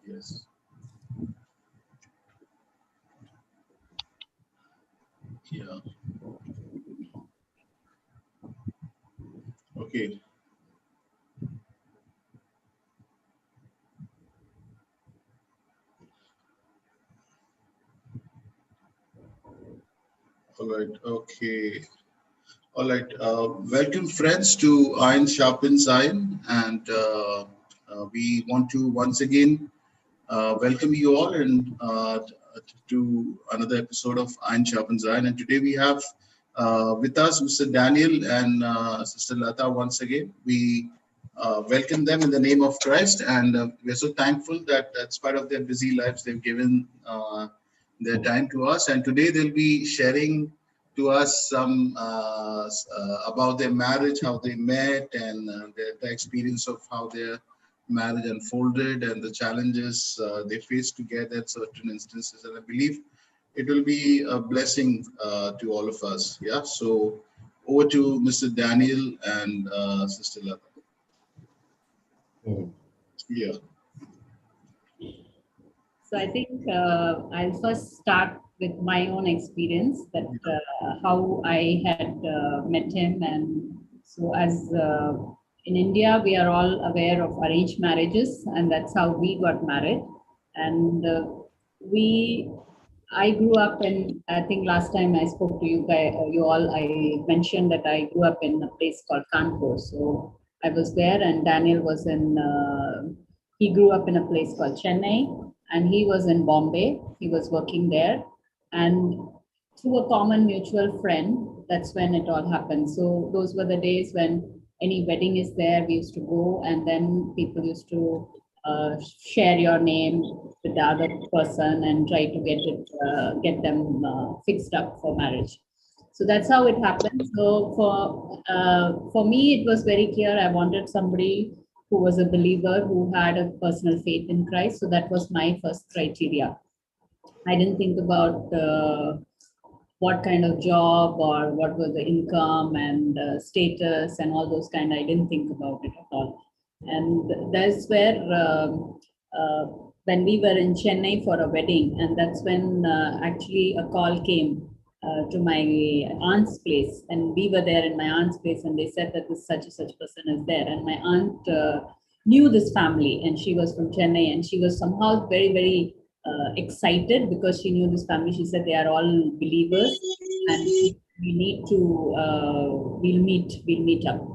Yes. Yeah. Okay. All right. Okay. All right. Welcome, friends, to Iron Sharpens Iron, and we want to once again welcome you all to another episode of Iron Sharpens Iron. And today we have with us Mr. Daniel and Sister Lata once again. We welcome them in the name of Christ, and we're so thankful that, in spite of their busy lives, they've given their time to us. And today they'll be sharing to us some about their marriage, how they met, and the experience of how their marriage unfolded and the challenges they faced together at certain instances. And I believe it will be a blessing to all of us. Yeah. So over to Mr. Daniel and Sister Lata. Yeah. So I think I'll first start with my own experience that how I had met him. And so as in India, we are all aware of arranged marriages, and that's how we got married. And I grew up in, I think last time I spoke to you guys, you all, I mentioned that I grew up in a place called Kanpur. So I was there, and Daniel was in, he grew up in a place called Chennai, and he was in Bombay. He was working there. And through a common mutual friend, that's when it all happened. So those were the days when any wedding is there, we used to go, and then people used to share your name with the other person and try to get them fixed up for marriage. So that's how it happened. So for me, it was very clear. I wanted somebody who was a believer, who had a personal faith in Christ. So that was my first criteria. I didn't think about what kind of job or what was the income and status and all those kind. I didn't think about it at all. And that's where when we were in Chennai for a wedding, and that's when actually a call came to my aunt's place, and we were there in my aunt's place, and they said that this such and such person is there, and my aunt knew this family, and she was from Chennai, and she was somehow very excited because she knew this family. She said they are all believers, and we need to we'll meet up.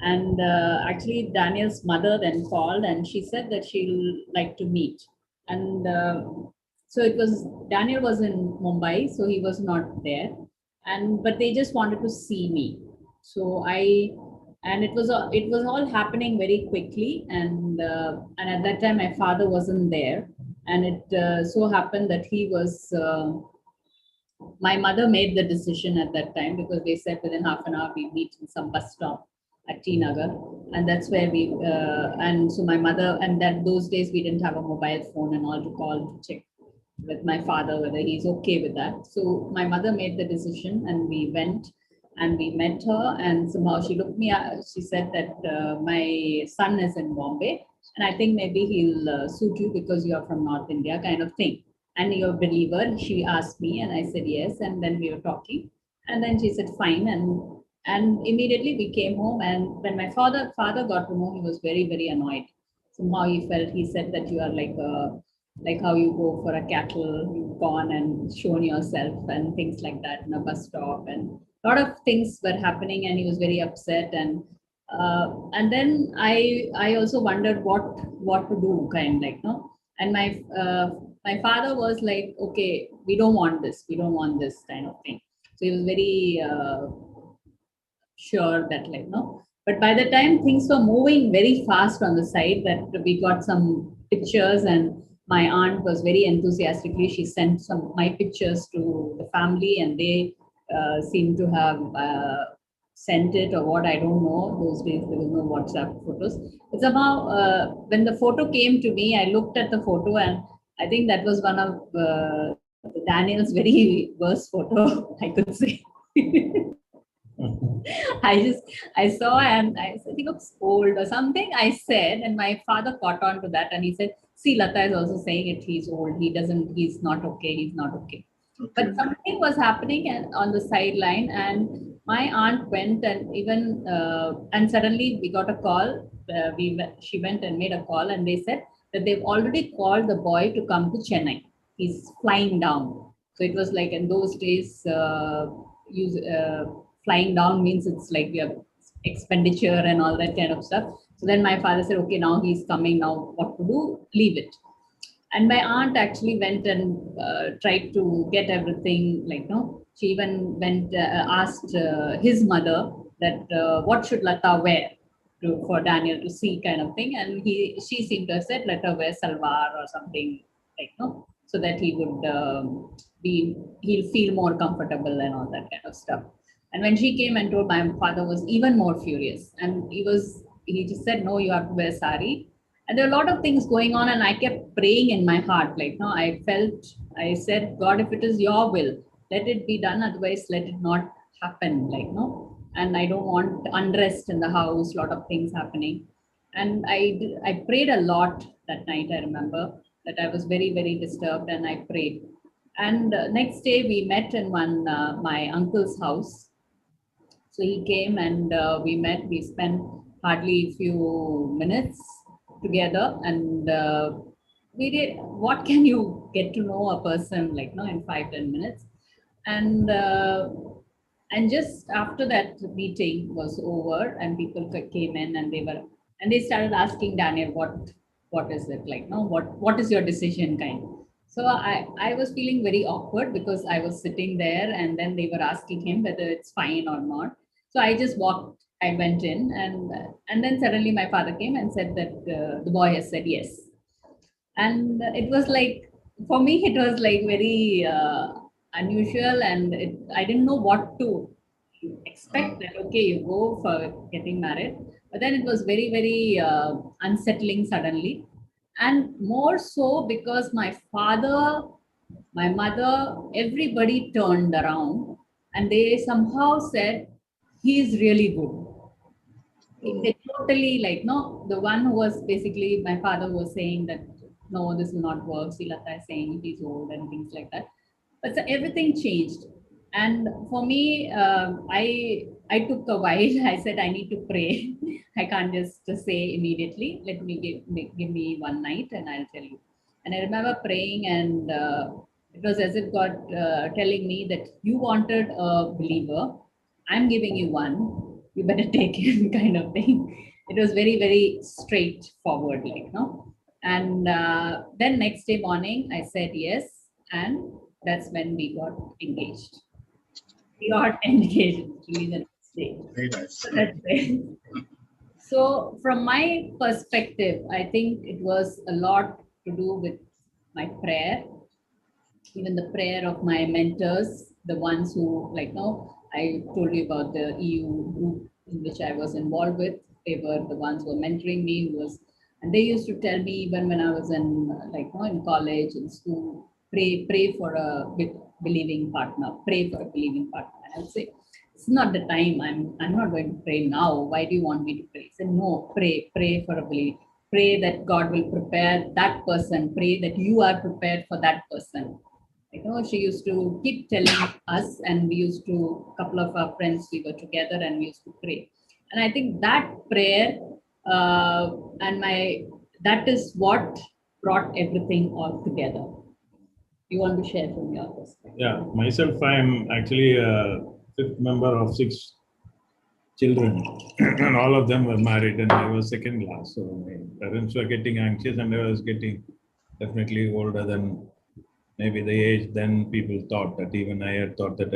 And actually, Daniel's mother then called, and she said that she'll like to meet. And so it was, Daniel was in Mumbai, so he was not there. And but they just wanted to see me. So and it was all happening very quickly. And at that time, my father wasn't there, and it so happened that he was. My mother made the decision at that time because they said within half an hour we meet in some bus stop at T Nagar, and that's where we. And so my mother, and that those days we didn't have a mobile phone and all to call to check with my father whether he's okay with that. So my mother made the decision, and we went and we met her. And somehow she looked me. She said that my son is in Bombay, and I think maybe he'll suit you because you are from North India, kind of thing. And you're a believer? She asked me, and I said yes. And then we were talking, and then she said fine, and immediately we came home. And when my father got to know, he was very annoyed. Somehow he felt, he said that you are like how you go for a cattle, you've gone and shown yourself and things like that in a bus stop, and a lot of things were happening, and he was very upset. And then I also wondered what to do, kind, like, no. And my father was like, okay, we don't want this kind of thing. So he was very sure that, like, no. But by the time things were moving very fast on the side, that we got some pictures, and my aunt was very enthusiastically, she sent some my pictures to the family, and they seem to have sent it, or what, I don't know. Those days there was no WhatsApp photos. But somehow, when the photo came to me, I looked at the photo, and I think that was one of Daniel's very worst photo, I could say. I saw, and I said he looks old or something, I said, and my father caught on to that, and he said, see, Lata is also saying it. He's old. He's not okay. He's not okay. Okay. But something was happening and on the sideline, and my aunt went and even and suddenly we got a call. She went and made a call, and they said that they've already called the boy to come to Chennai. He's flying down. So it was like in those days, flying down means it's like we have expenditure and all that kind of stuff. So then my father said, okay, now he's coming. Now what to do? Leave it. And my aunt actually went and tried to get everything. Like, no, she even went asked his mother that what should Lata wear for Daniel to see, kind of thing. And she seemed to have said, let her wear salwar or something, like, no, so that he would he'll feel more comfortable and all that kind of stuff. And when she came and told, my father was even more furious, and he just said, no, you have to wear sari. And there were a lot of things going on, and I kept praying in my heart, like, no, I said, God, if it is your will, let it be done, otherwise let it not happen, like, no. And I don't want unrest in the house, lot of things happening. And I prayed a lot that night. I remember that I was very, very disturbed, and I prayed. And next day we met in my uncle's house. So he came and we met. We spent hardly a few minutes together, and we did. What can you get to know a person, like, no, in 5-10 minutes? And and just after that meeting was over, and people came in, and they started asking Daniel, what is it, like, no, what is your decision, kind. So I was feeling very awkward because I was sitting there, and then they were asking him whether it's fine or not. So I just walked. I went in, and then suddenly my father came and said that the boy has said yes. And it was like, for me, it was like very unusual, and I didn't know what to expect. That okay, you go for getting married, but then it was very, very unsettling suddenly, and more so because my father, my mother, everybody turned around, and they somehow said he is really good. They totally, like, no, the one who was basically, my father was saying that no, this will not work. Silata is saying he's old and things like that. But so everything changed. And for me, I took a while. I said I need to pray. I can't just say immediately. Let me give me one night and I'll tell you. And I remember praying, and it was as if God telling me that you wanted a believer, I'm giving you one, you better take him, kind of thing. It was very, very straightforward, like, no. And then next day morning, I said yes, and that's when we got engaged. We got engaged actually the next day. Very nice. So that's it. So from my perspective, I think it was a lot to do with my prayer, even the prayer of my mentors, the ones who, like, no, I told you about the EU group in which I was involved with. They were the ones who were mentoring me, and they used to tell me even when I was in, like, no, in college, in school, pray for a believing partner, pray for a believing partner. And I would say, it's not the time. I'm not going to pray now. Why do you want me to pray? I said, no, pray for a belief. Pray that God will prepare that person. Pray that you are prepared for that person. You know, she used to keep telling us, and we used to, couple of our friends, we were together and we used to pray. And I think that prayer and that is what brought everything all together. You want to share from your perspective? Yeah, myself, I'm actually a fifth member of six children, and all of them were married, and I was second class. So my parents were getting anxious, and I was getting definitely older than maybe the age then people thought that. Even I had thought that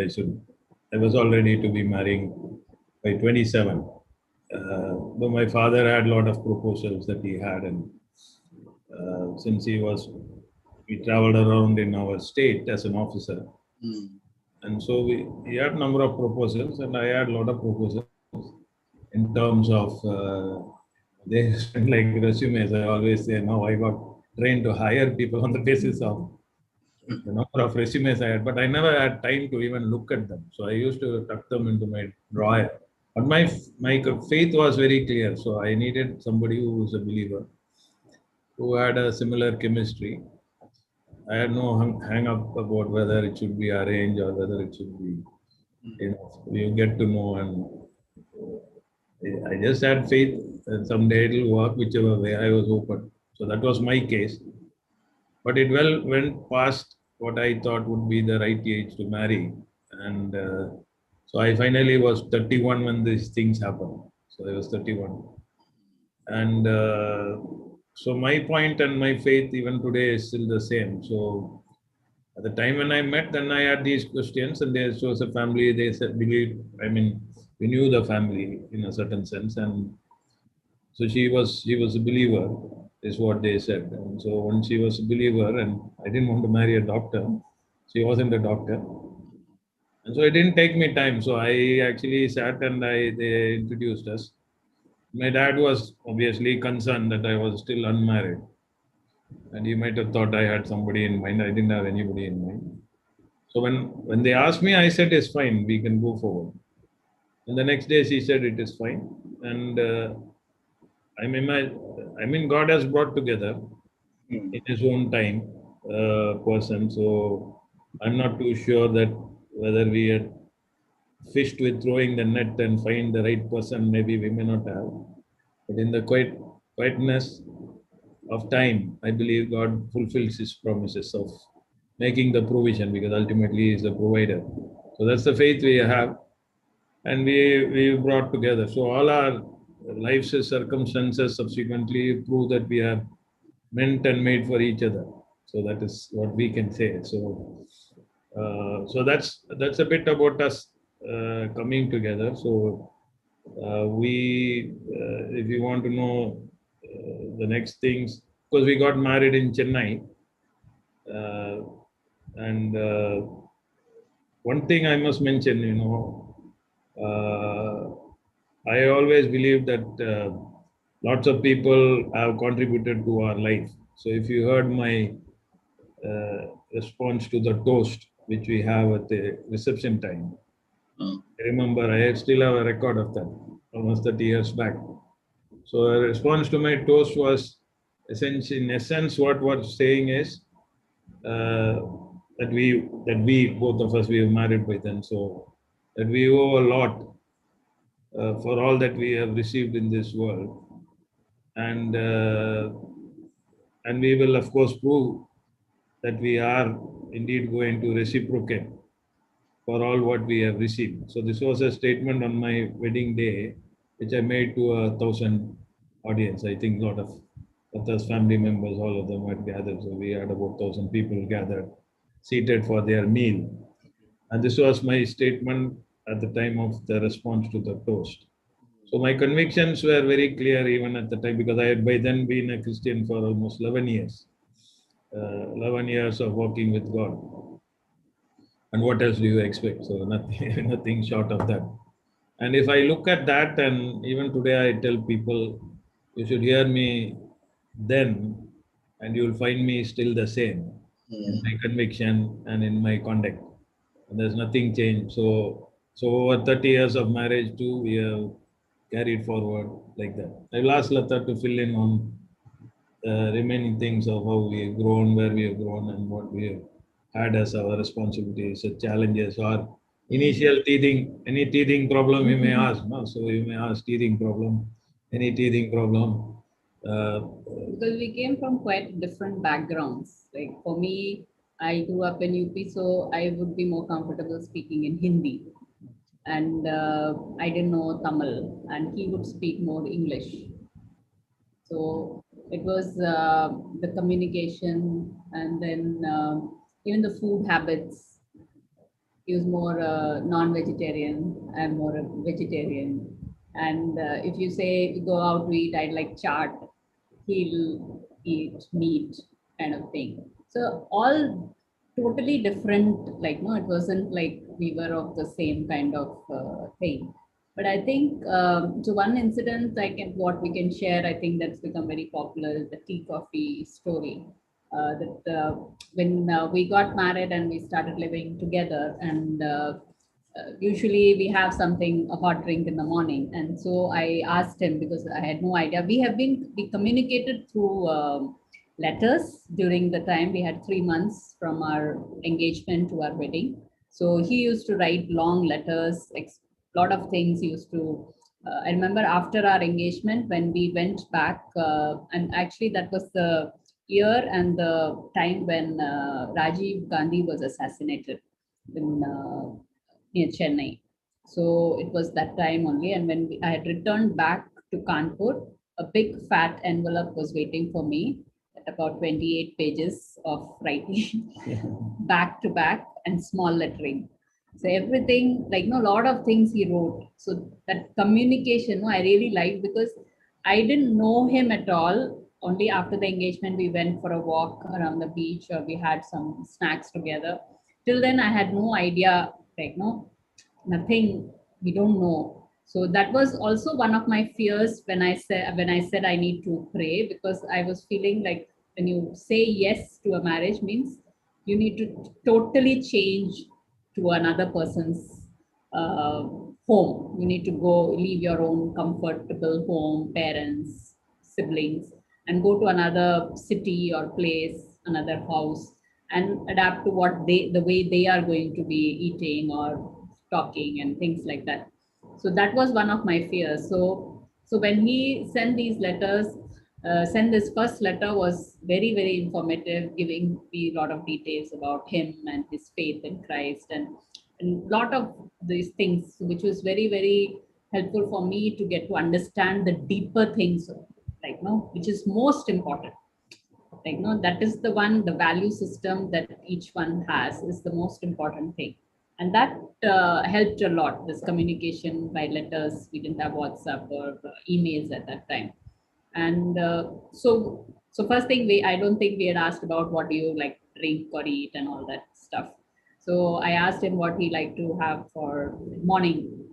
I was all ready to be marrying by 27. Though my father had a lot of proposals that he had, and since we traveled around in our state as an officer, and so we had a number of proposals, and I had a lot of proposals in terms of they sent like resumes. I always say, no, I got trained to hire people on the basis of the number of resumes I had, but I never had time to even look at them. So I used to tuck them into my drawer. But my faith was very clear. So I needed somebody who was a believer, who had a similar chemistry. I had no hang up about whether it should be arranged or whether it should be, you get to know, and I just had faith that someday it will work whichever way. I was open. So that was my case. But it well went past what I thought would be the right age to marry. And so I finally was 31 when these things happened. So I was 31. And so my point and my faith even today is still the same. So at the time when I met, then I had these questions, and there was a family. They said, believe. I mean, we knew the family in a certain sense, and so she was a believer, is what they said. And so when she was a believer, and I didn't want to marry a doctor, she wasn't a doctor, and so it didn't take me time. So I actually sat and they introduced us. My dad was obviously concerned that I was still unmarried, and he might have thought I had somebody in mind. I didn't have anybody in mind. So when they asked me, I said it's fine, we can go forward. And the next day she said it is fine. And I mean, God has brought together in His own time person. So I'm not too sure that whether we had fished with throwing the net and find the right person, maybe we may not have. But in the quietness of time, I believe God fulfills His promises of making the provision, because ultimately He is the provider. So that's the faith we have, and we brought together. So all our lives' circumstances subsequently prove that we are meant and made for each other. So that is what we can say. So that's a bit about us coming together. So if you want to know the next things, because we got married in Chennai, and one thing I must mention, I always believe that lots of people have contributed to our life. So if you heard my response to the toast which we have at the reception time, I remember I still have a record of that, almost 30 years back. So a response to my toast was, in essence, what was saying is that we both of us, we have married by then, so that we owe a lot for all that we have received in this world, and we will of course prove that we are indeed going to reciprocate for all what we have received. So this was a statement on my wedding day, which I made to 1,000 audience. I think a lot of Lata's family members, all of them had gathered. So we had about 1,000 people gathered, seated for their meal. And this was my statement at the time of the response to the toast. So my convictions were very clear even at the time, because I had by then been a Christian for almost 11 years. 11 years of walking with God. And what else do you expect? So nothing, nothing short of that. And if I look at that, and even today I tell people, you should hear me then, and you'll find me still the same in my conviction and in my conduct. And there's nothing changed. So over 30 years of marriage too, we have carried forward like that. I'll ask Lata to fill in on remaining things of how we have grown, where we have grown, and what we have had as our responsibilities, challenges, or initial teething, any teething problem you may ask. No? So you may ask teething problem, any teething problem. Because we came from quite different backgrounds. Like for me, I grew up in UP, so I would be more comfortable speaking in Hindi. And I didn't know Tamil, and he would speak more English. So it was the communication, and then even the food habits. He was more non-vegetarian. I'm more a vegetarian. And if you say go out to eat, I'd like chaat. He'll eat meat, kind of thing. So all totally different. Like no, it wasn't like we were of the same kind of thing. But I think so. One incident, what we can share. I think that's become very popular is the tea coffee story. That when we got married and we started living together, and usually we have something a hot drink in the morning, and so I asked him because I had no idea. We communicated through letters during the time. We had 3 months from our engagement to our wedding. So he used to write long letters, lot of things he used to. I remember after our engagement when we went back, and actually that was the year and the time when Rajiv Gandhi was assassinated in near Chennai. So it was that time only. And when I had returned back to Kanpur, a big fat envelope was waiting for me at about 28 pages of writing, back to back and small lettering. So everything, like, a lot of things he wrote. So that communication, I really liked, because I didn't know him at all. Only after the engagement, we went for a walk around the beach, or we had some snacks together. Till then, I had no idea, like, nothing, we don't know. So that was also one of my fears when I said I need to pray, because I was feeling like when you say yes to a marriage means you need to totally change to another person's uh, home. You need to go leave your own comfortable home, parents, siblings, and go to another city or place, another house, and adapt to the way they are going to be eating or talking and things like that. So that was one of my fears. So when he sent these letters, sent this first letter was very, very informative, giving me a lot of details about him and his faith in Christ, and a lot of these things, which was very, very helpful for me to get to understand the deeper things, like, which is most important. Like, that is the one, the value system that each one has is the most important thing. And that helped a lot, this communication by letters. We didn't have WhatsApp or emails at that time. And so first thing, I don't think we had asked about what do you like drink or eat and all that stuff. So I asked him what he liked to have for morning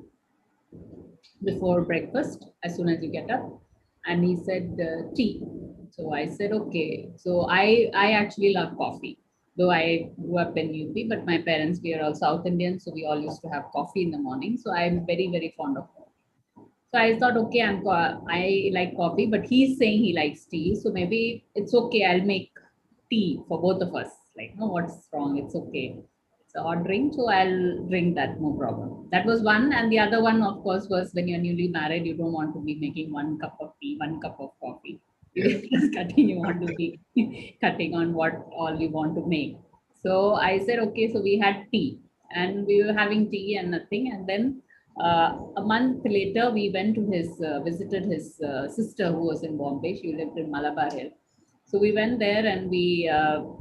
before breakfast as soon as you get up, and he said tea. So I said okay. So I actually love coffee, though I grew up in UP, but my parents, we are all South Indian, so we all used to have coffee in the morning. So I'm very, very fond of coffee. So I thought, okay, I like coffee, but he's saying he likes tea, so maybe it's okay. I'll make tea for both of us. Like, no, what's wrong? It's okay. It's a hot drink, so I'll drink that, no problem. That was one, and the other one, of course, was when you're newly married, you don't want to be making 1 cup of tea, 1 cup of coffee. Yeah. You just cutting, you want to be cutting on what all you want to make. So I said, okay. So we had tea, and we were having tea and nothing, and then a month later, we went to visited his sister who was in Bombay. She lived in Malabar Hill. So we went there and we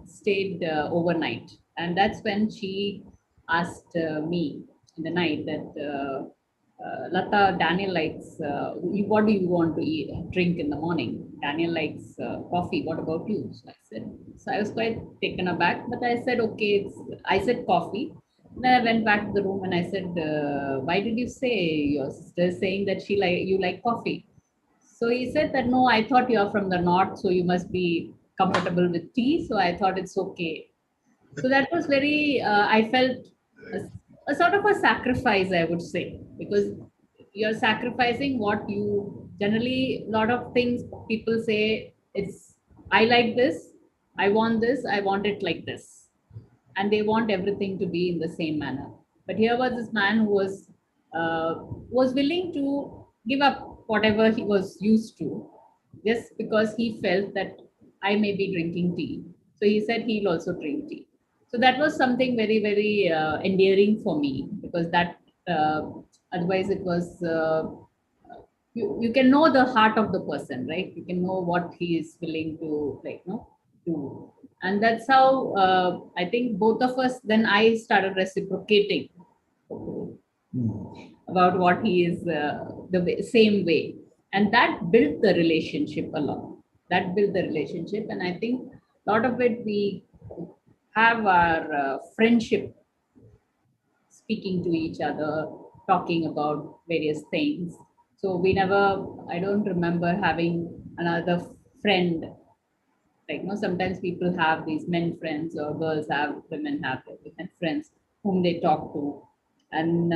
stayed overnight. And that's when she asked me in the night that, Lata, Daniel likes, what do you want to eat, drink in the morning? Daniel likes coffee. What about you? So I said, so I was quite taken aback, but I said, okay, I said coffee. Then I went back to the room and I said, why did you say your sister is saying that you like coffee? So he said that, no, I thought you're from the north, so you must be comfortable with tea. So I thought it's okay. So that was very, I felt a sort of a sacrifice, I would say, because you're sacrificing what you generally, a lot of things people say, I like this, I want it like this, and they want everything to be in the same manner. But here was this man who was willing to give up whatever he was used to, just because he felt that I may be drinking tea. So he said he'll also drink tea. So that was something very, very endearing for me, because that otherwise it was. You can know the heart of the person, right? You can know what he is willing to, like, do. And that's how I think both of us, then I started reciprocating about what he is, same way. And that built the relationship a lot. That built the relationship. And I think a lot of it, we have our friendship, speaking to each other, talking about various things. So I don't remember having another friend. Like, sometimes people have these men friends, or women have women friends whom they talk to. And,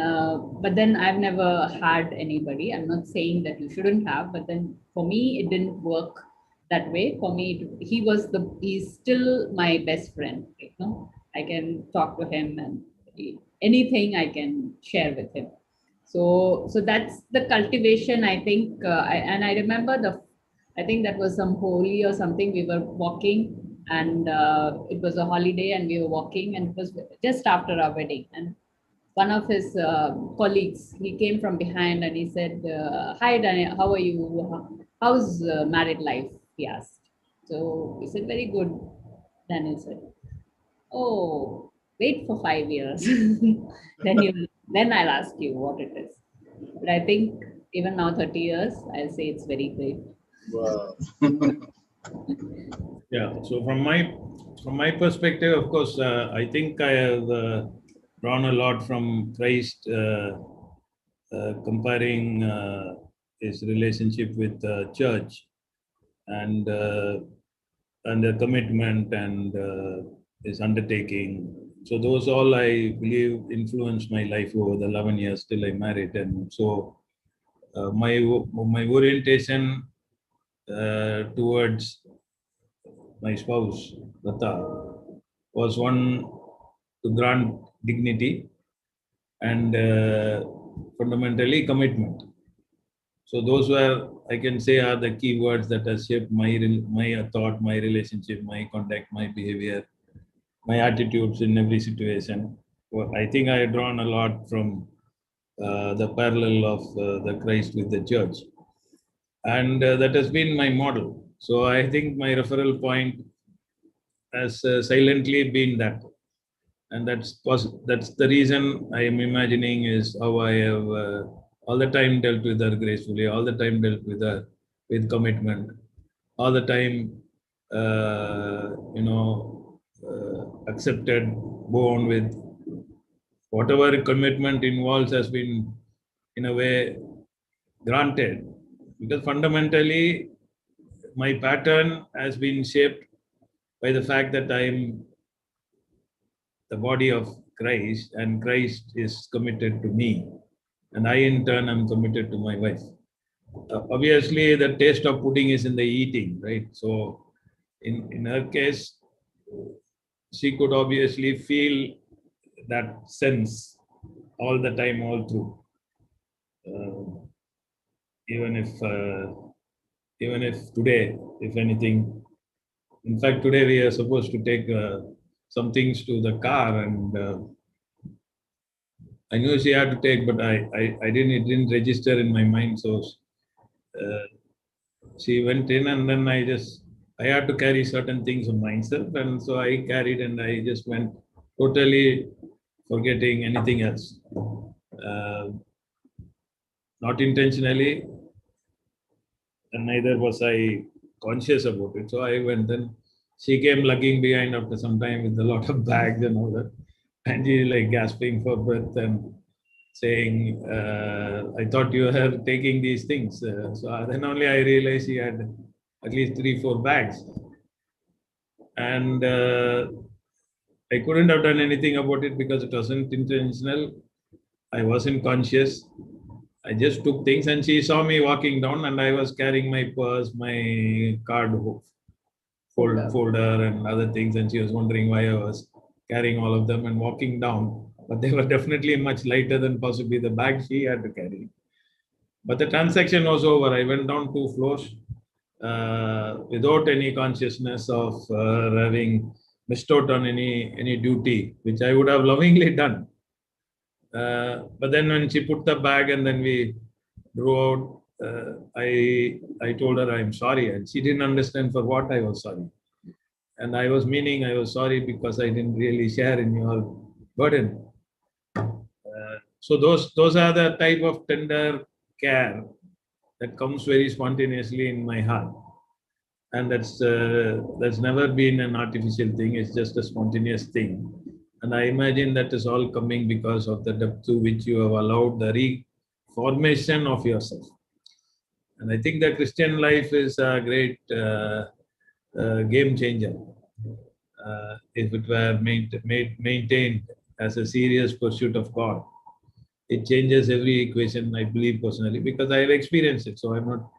but then I've never had anybody. I'm not saying that you shouldn't have, but then for me, it didn't work that way. For me, he's still my best friend. I can talk to him and anything I can share with him. So that's the cultivation, I think. And I remember I think that was some holy or something. We were walking, and it was a holiday, and we were walking, and it was just after our wedding. And one of his colleagues, he came from behind and he said, "Hi, Daniel, how are you? How's married life?" He asked. So he said, "Very good." Daniel said, "Oh, wait for 5 years, then I'll ask you what it is." But I think even now, 30 years, I'll say it's very great. Wow. Yeah. So from my perspective, of course, I think I have drawn a lot from Christ, comparing his relationship with the church and the commitment and his undertaking. So those all I believe influenced my life over the 11 years till I married, and so my orientation towards my spouse Lata was one to grant dignity and fundamentally commitment. So those were, I can say, are the key words that have shaped my thought, my relationship, my conduct, my behavior, my attitudes in every situation. Well, I think I had drawn a lot from the parallel of the Christ with the church, and that has been my model. So I think my referral point has silently been that, and that's the reason I am imagining is how I have all the time dealt with her gracefully, all the time dealt with her with commitment, all the time accepted, go on with whatever commitment involves has been in a way granted, because fundamentally my pattern has been shaped by the fact that I am the body of Christ, and Christ is committed to me, and I in turn am committed to my wife. Obviously, the taste of pudding is in the eating, right? So, in her case, she could obviously feel that sense all the time, all through. Uh, even if today, if anything, in fact, today we are supposed to take some things to the car, and I knew she had to take, but I didn't, it didn't register in my mind. So uh, she went in, and then I had to carry certain things of myself. And so I carried, and I just went totally forgetting anything else. Uh, Not intentionally, and neither was I conscious about it. So I went, then she came lugging behind after some time with a lot of bags and all that. And she like gasping for breath and saying, I thought you were taking these things. So then only I realized she had at least 3, 4 bags. And I couldn't have done anything about it because it wasn't intentional. I wasn't conscious. I just took things, and she saw me walking down, and I was carrying my purse, my card folder, and other things. And she was wondering why I was carrying all of them and walking down. But they were definitely much lighter than possibly the bag she had to carry. But the transaction was over. I went down 2 floors without any consciousness of having missed out on any duty, which I would have lovingly done. But then when she put the bag and then we drove out, I told her I'm sorry, and she didn't understand for what I was sorry. And I was meaning I was sorry because I didn't really share in your burden. So those are the type of tender care that comes very spontaneously in my heart, and that's never been an artificial thing. It's just a spontaneous thing, and I imagine that is all coming because of the depth to which you have allowed the reformation of yourself. And I think the Christian life is a great game changer if it were maintained as a serious pursuit of God. It changes every equation, I believe personally, because I have experienced it. So I'm not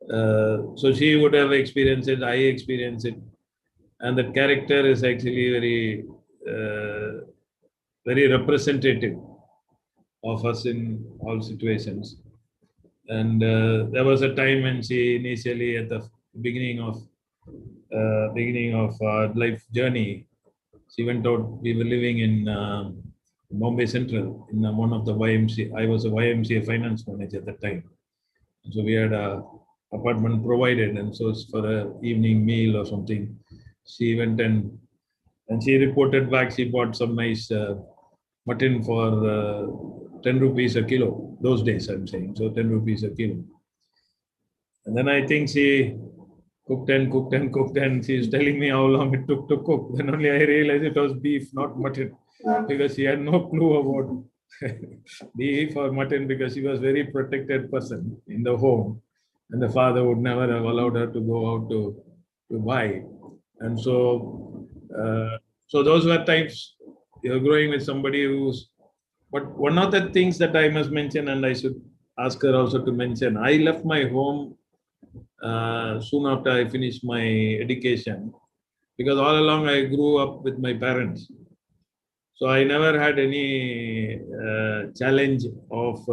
So she would have experienced it, I experienced it. And that character is actually very representative of us in all situations. And there was a time when she initially, at the beginning of our life journey, she went out. We were living in Bombay Central in one of the YMCA. I was a YMCA finance manager at the time. So we had a apartment provided, and so for a evening meal or something, she went and she reported back. She bought some nice mutton for 10 rupees a kilo. Those days, I'm saying. So 10 rupees a kilo. And then I think she cooked and cooked and cooked, and she's telling me how long it took to cook. Then only I realized it was beef, not mutton, because she had no clue about beef or mutton, because she was very protected person in the home, and the father would never have allowed her to go out to buy. And so those were times you're growing with somebody who's. But one of the things that I must mention, and I should ask her also to mention, I left my home soon after I finished my education, because all along I grew up with my parents. So I never had any challenge of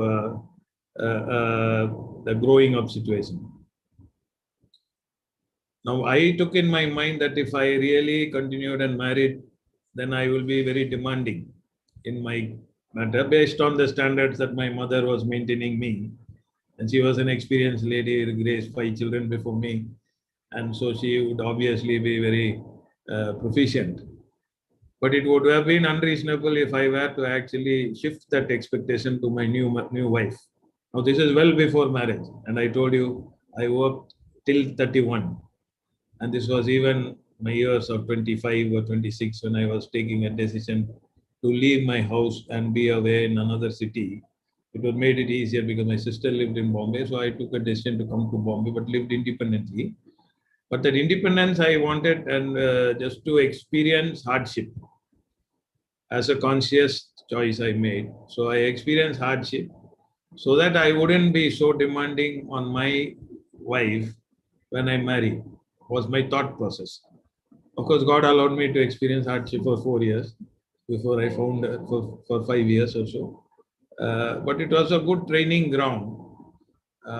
the growing up situation. Now I took in my mind that if I really continued and married, then I will be very demanding in my matter, based on the standards that my mother was maintaining me. And she was an experienced lady, raised 5 children before me. And so she would obviously be very proficient. But it would have been unreasonable if I were to actually shift that expectation to my new wife. Now this is well before marriage, and I told you I worked till 31, and this was even my years of 25 or 26 when I was taking a decision to leave my house and be away in another city. It was made it easier because my sister lived in Bombay, so I took a decision to come to Bombay, but lived independently. But that independence I wanted, and just to experience hardship as a conscious choice I made. So I experienced hardship so that I wouldn't be so demanding on my wife when I marry, was my thought process. Of course, God allowed me to experience hardship for 4 years before I found her for 5 years or so. But it was a good training ground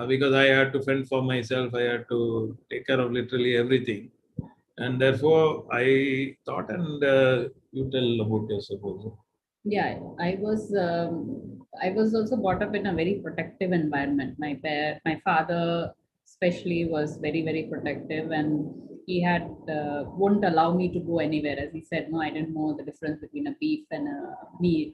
because I had to fend for myself. I had to take care of literally everything. And therefore, I thought, and you tell about yourself also. Yeah, I was also brought up in a very protective environment. My father especially was very protective, and he had wouldn't allow me to go anywhere. As he said, no, I didn't know the difference between a beef and a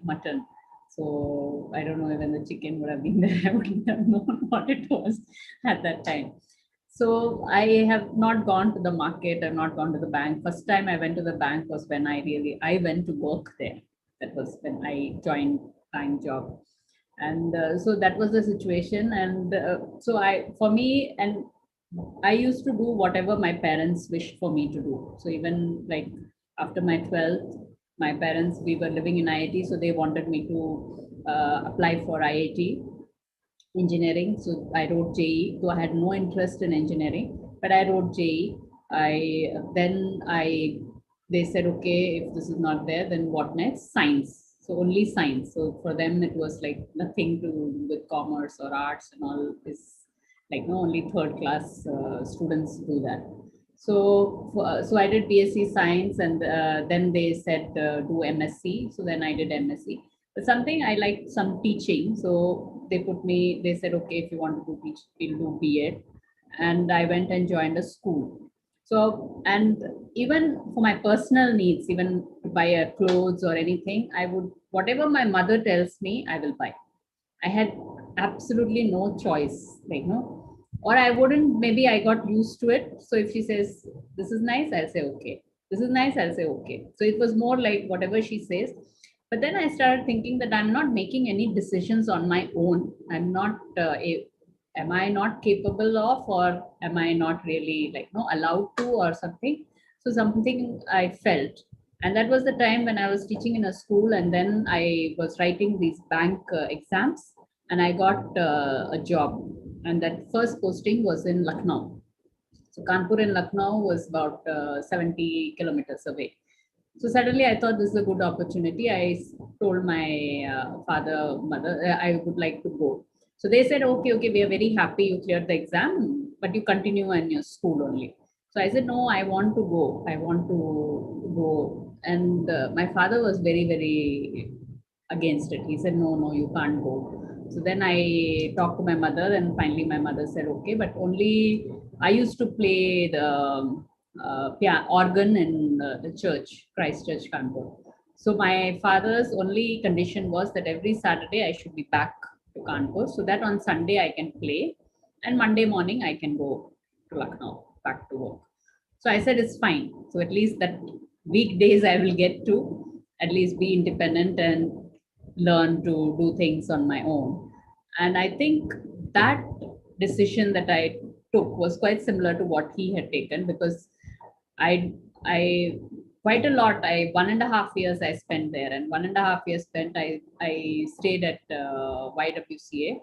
mutton. So I don't know, even the chicken would have been there. I wouldn't have known what it was at that time. So I have not gone to the market. I've not gone to the bank. First time I went to the bank was when I went to work there. That was when I joined time job. And so that was the situation. And so for me, and I used to do whatever my parents wished for me to do. So even like after my 12th, my parents, we were living in IIT, so they wanted me to apply for IIT engineering. So I wrote JE, though I had no interest in engineering, but I wrote JE. They said, okay, if this is not there, then what next? Science. So only science. So for them, it was like nothing to do with commerce or arts and all this. Like no, only third class students do that. So I did BSc Science, and then they said do MSc. So then I did MSc. But something I liked some teaching, so they said, okay, if you want to do teach, we'll do B.Ed. And I went and joined a school. So, and even for my personal needs, even to buy a clothes or anything, I would, whatever my mother tells me, I will buy. I had absolutely no choice, like, no, or I wouldn't, maybe I got used to it. So if she says, this is nice, I'll say, okay. This is nice, I'll say, okay. So it was more like whatever she says. But then I started thinking that I'm not making any decisions on my own. I'm not, am I not capable of, or am I not really like, no, allowed to or something? So something I felt. And that was the time when I was teaching in a school, and then I was writing these bank exams, and I got a job And that first posting was in Lucknow. So Kanpur and Lucknow was about 70 kilometers away. So suddenly I thought this is a good opportunity. Told my mother, I would like to go. So they said, okay, we are very happy you cleared the exam, but you continue in your school only. So I said, no, I want to go. I want to go. And my father was very, very against it. He said, no, you can't go. So then I talked to my mother, and finally my mother said, okay, but only I used to play the organ in the church, Christ Church, Kanpur. So my father's only condition was that every Saturday I should be back to Kanpur, so that on Sunday I can play, and Monday morning I can go to Lucknow back to work. So I said it's fine. So at least that weekdays I will get to at least be independent and learn to do things on my own. And I think that decision that I took was quite similar to what he had taken, because I quite a lot. 1.5 years I spent there, and 1.5 years spent I stayed at YWCA,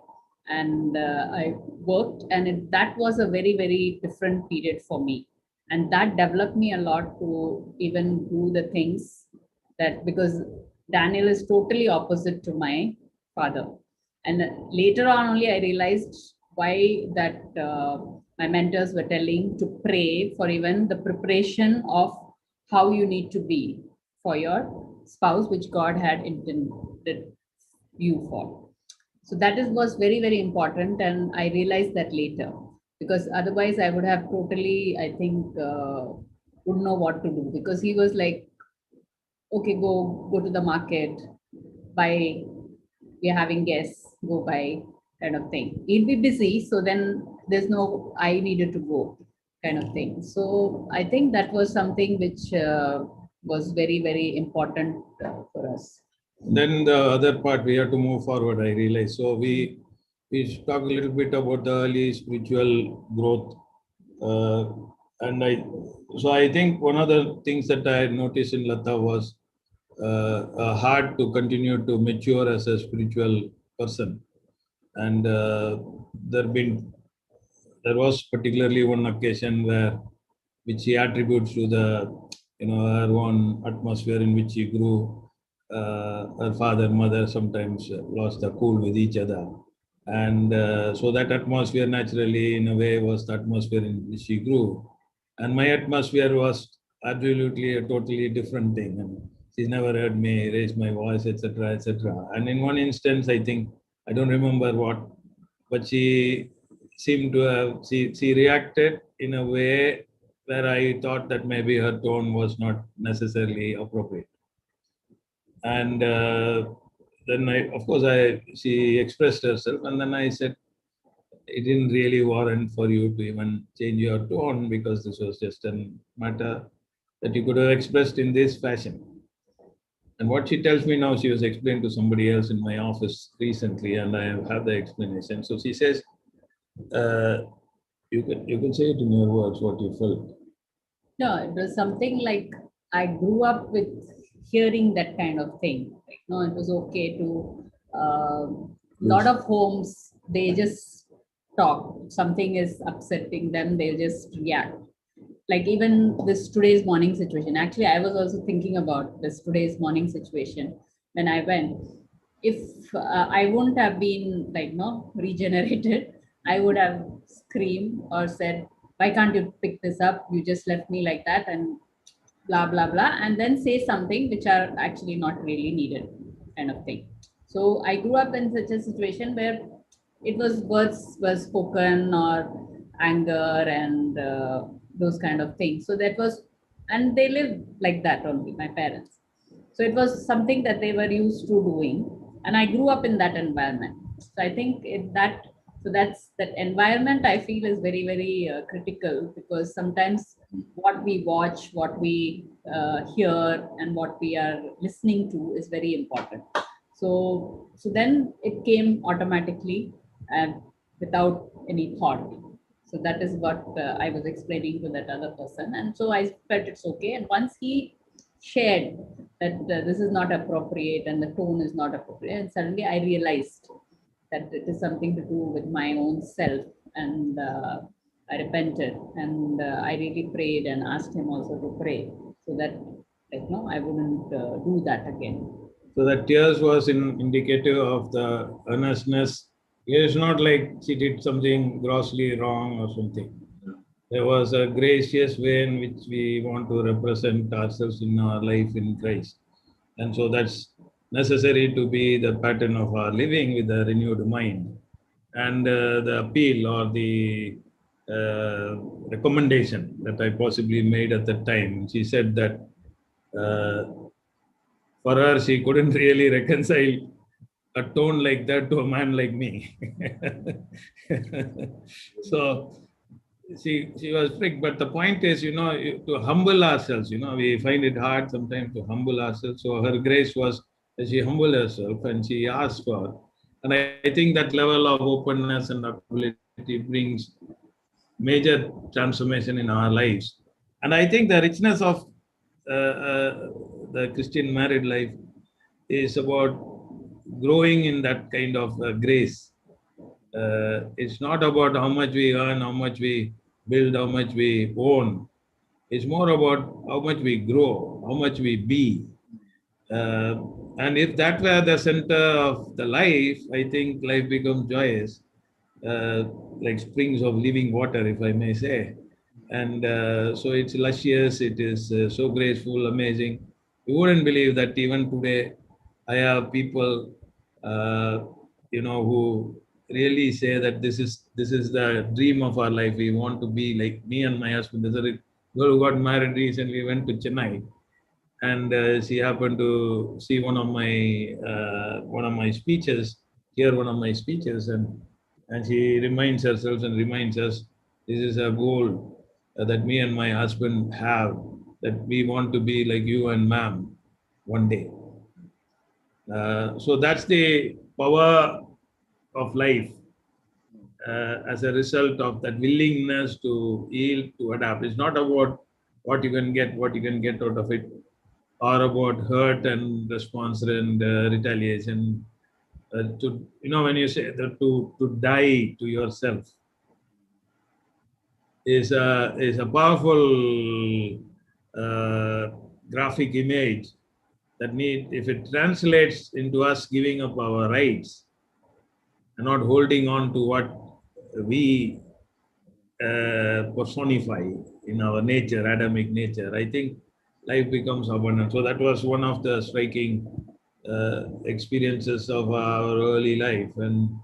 and I worked, and that was a very, very different period for me, and that developed me a lot to even do the things that, because Daniel is totally opposite to my father. And later on only I realized why that my mentors were telling to pray for even the preparation of how you need to be for your spouse, which God had intended you for. So that was very, very important. And I realized that later, because otherwise I would have totally, I think, wouldn't know what to do, because he was like, okay, go to the market, buy, we're having guests, go buy, kind of thing. He'll be busy, so then there's no, I needed to go, kind of thing. So I think that was something which was very, very important for us. Then the other part we have to move forward, I realize. So we talk a little bit about the early spiritual growth. And I think one of the things that I noticed in Lata was hard to continue to mature as a spiritual person. And there was particularly one occasion which he attributes to the her own atmosphere in which he grew. Her father, mother sometimes lost the cool with each other, and so that atmosphere naturally, in a way, was the atmosphere in which he grew. And my atmosphere was absolutely a totally different thing. And she's never heard me raise my voice, etc., etc. And in one instance, I think I don't remember what, but she seemed to have she reacted in a way where I thought that maybe her tone was not necessarily appropriate. And then she expressed herself, and then I said, it didn't really warrant for you to even change your tone, because this was just a matter that you could have expressed in this fashion. And what she tells me now, she was explained to somebody else in my office recently, and I have had the explanation. So she says, uh, you can say it in your words what you felt. No, it was something like I grew up with hearing that kind of thing. Like, no, it was okay to. Lot of homes, they just talk. If something is upsetting them, they just react. Like even this today's morning situation. Actually, I was also thinking about this today's morning situation when I went. If I wouldn't have been like no regenerated, I would have screamed or said, "Why can't you pick this up? You just left me like that," and blah blah blah, and then say something which are actually not really needed, kind of thing. So I grew up in such a situation where it was words were spoken or anger and those kind of things. So that was, and they lived like that only, my parents. So it was something that they were used to doing, and I grew up in that environment. So I think that, so that's that environment I feel is very, very critical, because sometimes what we watch, what we hear, and what we are listening to is very important. So then it came automatically and without any thought. So that is what I was explaining to that other person, and so I felt it's okay. And once he shared that this is not appropriate and the tone is not appropriate, and suddenly I realized that it is something to do with my own self, and I repented, and I really prayed and asked him also to pray so that, like, no, I wouldn't do that again. So the tears was indicative of the earnestness. It is not like she did something grossly wrong or something. There was a gracious way in which we want to represent ourselves in our life in Christ. And so that's necessary to be the pattern of our living with a renewed mind. And the appeal or the recommendation that I possibly made at the time, she said that uh, for her, she couldn't really reconcile a tone like that to a man like me. So she was strict, but the point is, to humble ourselves. We find it hard sometimes to humble ourselves. So her grace was that she humbled herself and she asked for. And I think that level of openness and adaptability brings major transformation in our lives. And I think the richness of the Christian married life is about growing in that kind of grace. It's not about how much we earn, how much we build, how much we own. It's more about how much we grow, how much we be. Uh, and if that were the center of the life, I think life becomes joyous, uh, like springs of living water, if I may say. And so it's luscious, it is so graceful, amazing. You wouldn't believe that even today I have people, who really say that this is the dream of our life. We want to be like me and my husband. There's a girl who got married recently, went to Chennai, and she happened to see one of my speeches, hear one of my speeches, and she reminds herself and reminds us, this is a goal that me and my husband have, that we want to be like you and ma'am one day. So that's the power of life as a result of that willingness to yield, to adapt. It's not about what you can get out of it, or about hurt and response and retaliation. When you say that to die to yourself is a powerful uh, graphic image that if it translates into us giving up our rights and not holding on to what we personify in our nature, Adamic nature, I think life becomes abundant. So that was one of the striking experiences of our early life. And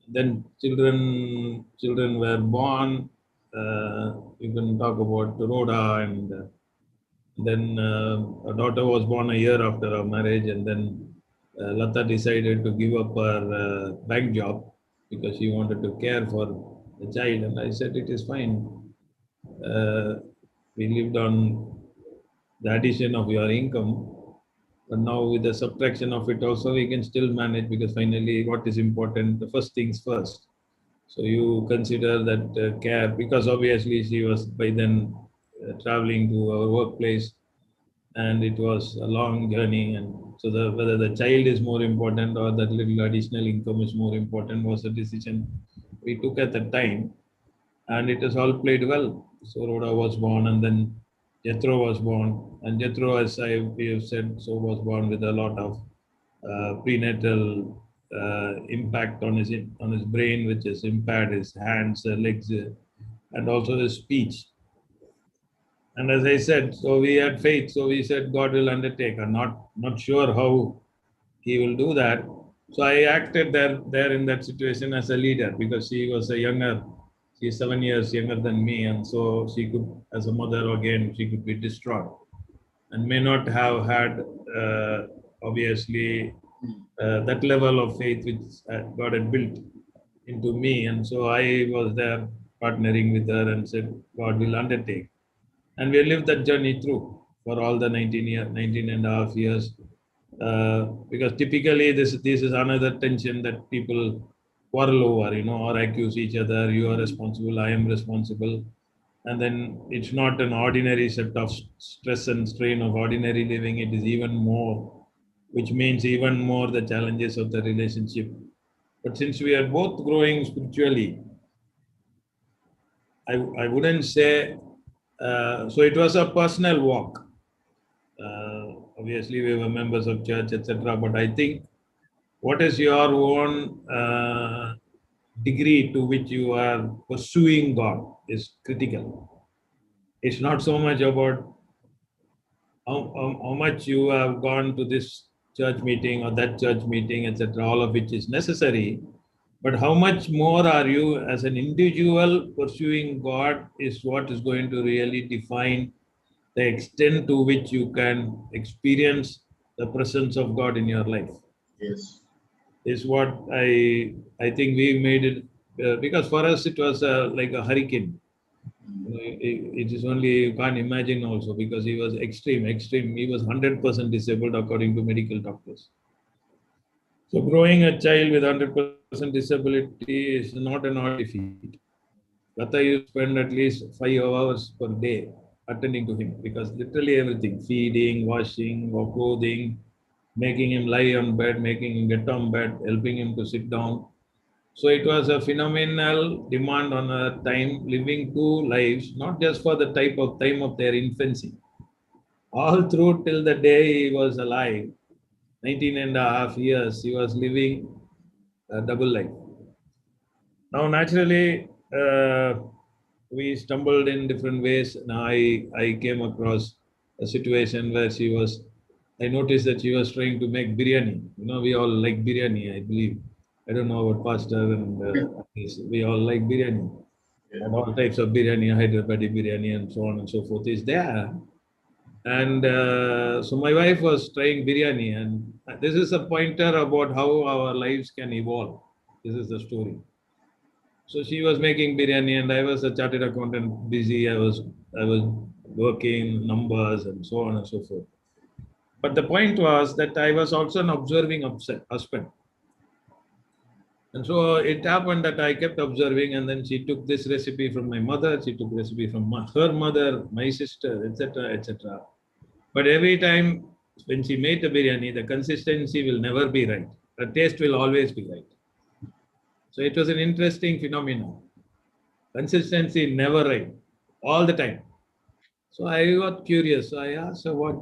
then children were born. You can talk about Rhoda, and then a daughter was born a year after our marriage, and then Lata decided to give up her bank job because she wanted to care for the child. And I said, it is fine. Uh, we lived on the addition of your income, but now with the subtraction of it also, we can still manage, because finally, what is important, the first things first. So you consider that care, because obviously she was by then traveling to our workplace, and it was a long journey. And so whether the child is more important or that little additional income is more important was a decision we took at the time, and it has all played well. So Rhoda was born, and then Jethro was born, and Jethro, as we have said, so was born with a lot of prenatal impact on his brain, which has impaired his hands, legs, and also his speech. And as I said, so we had faith. So we said God will undertake. I'm not sure how He will do that. So I acted there in that situation as a leader, because she was she's 7 years younger than me, and so she could, as a mother again, she could be distraught and may not have had obviously that level of faith which God had built into me. And so I was there partnering with her and said, God will undertake. And we lived that journey through for all the 19 and a half years. Because typically this is another tension that people quarrel over, or accuse each other. You are responsible, I am responsible. And then it's not an ordinary set of stress and strain of ordinary living. It is even more, which means even more the challenges of the relationship. But since we are both growing spiritually, I wouldn't say, so it was a personal walk. Obviously, we were members of church, etc. But I think what is your own degree to which you are pursuing God is critical. It's not so much about how much you have gone to this church meeting or that church meeting, etc., all of which is necessary. But how much more are you as an individual pursuing God is what is going to really define the extent to which you can experience the presence of God in your life. Yes. Is what I think we made it because for us it was like a hurricane. It is only you can't imagine also because he was extreme. He was 100% disabled according to medical doctors. So growing a child with 100% disability is not an ordinary feat. Lata used to spend at least 5 hours per day attending to him because literally everything, feeding, washing, or clothing, making him lie on bed, making him get on bed, helping him to sit down. So it was a phenomenal demand on a time living two lives, not just for the type of time of their infancy. All through till the day he was alive, 19 and a half years, he was living a double life. Now, naturally, we stumbled in different ways. Now, I came across a situation where I noticed that she was trying to make biryani. You know, we all like biryani, I believe. I don't know about pastor and we all like biryani. Yeah. And all types of biryani, Hyderabadi biryani, and so on and so forth is there. And so my wife was trying biryani, and this is a pointer about how our lives can evolve. This is the story. So she was making biryani, and I was a chartered accountant, busy. I was working numbers and so on and so forth. But the point was that I was also an observing husband. And so it happened that I kept observing, and then she took this recipe from my mother, she took recipe from her mother, my sister, etc., etc. But every time when she made the biryani, the consistency will never be right. The taste will always be right. So it was an interesting phenomenon. Consistency never right, all the time. So I got curious. So I asked her, what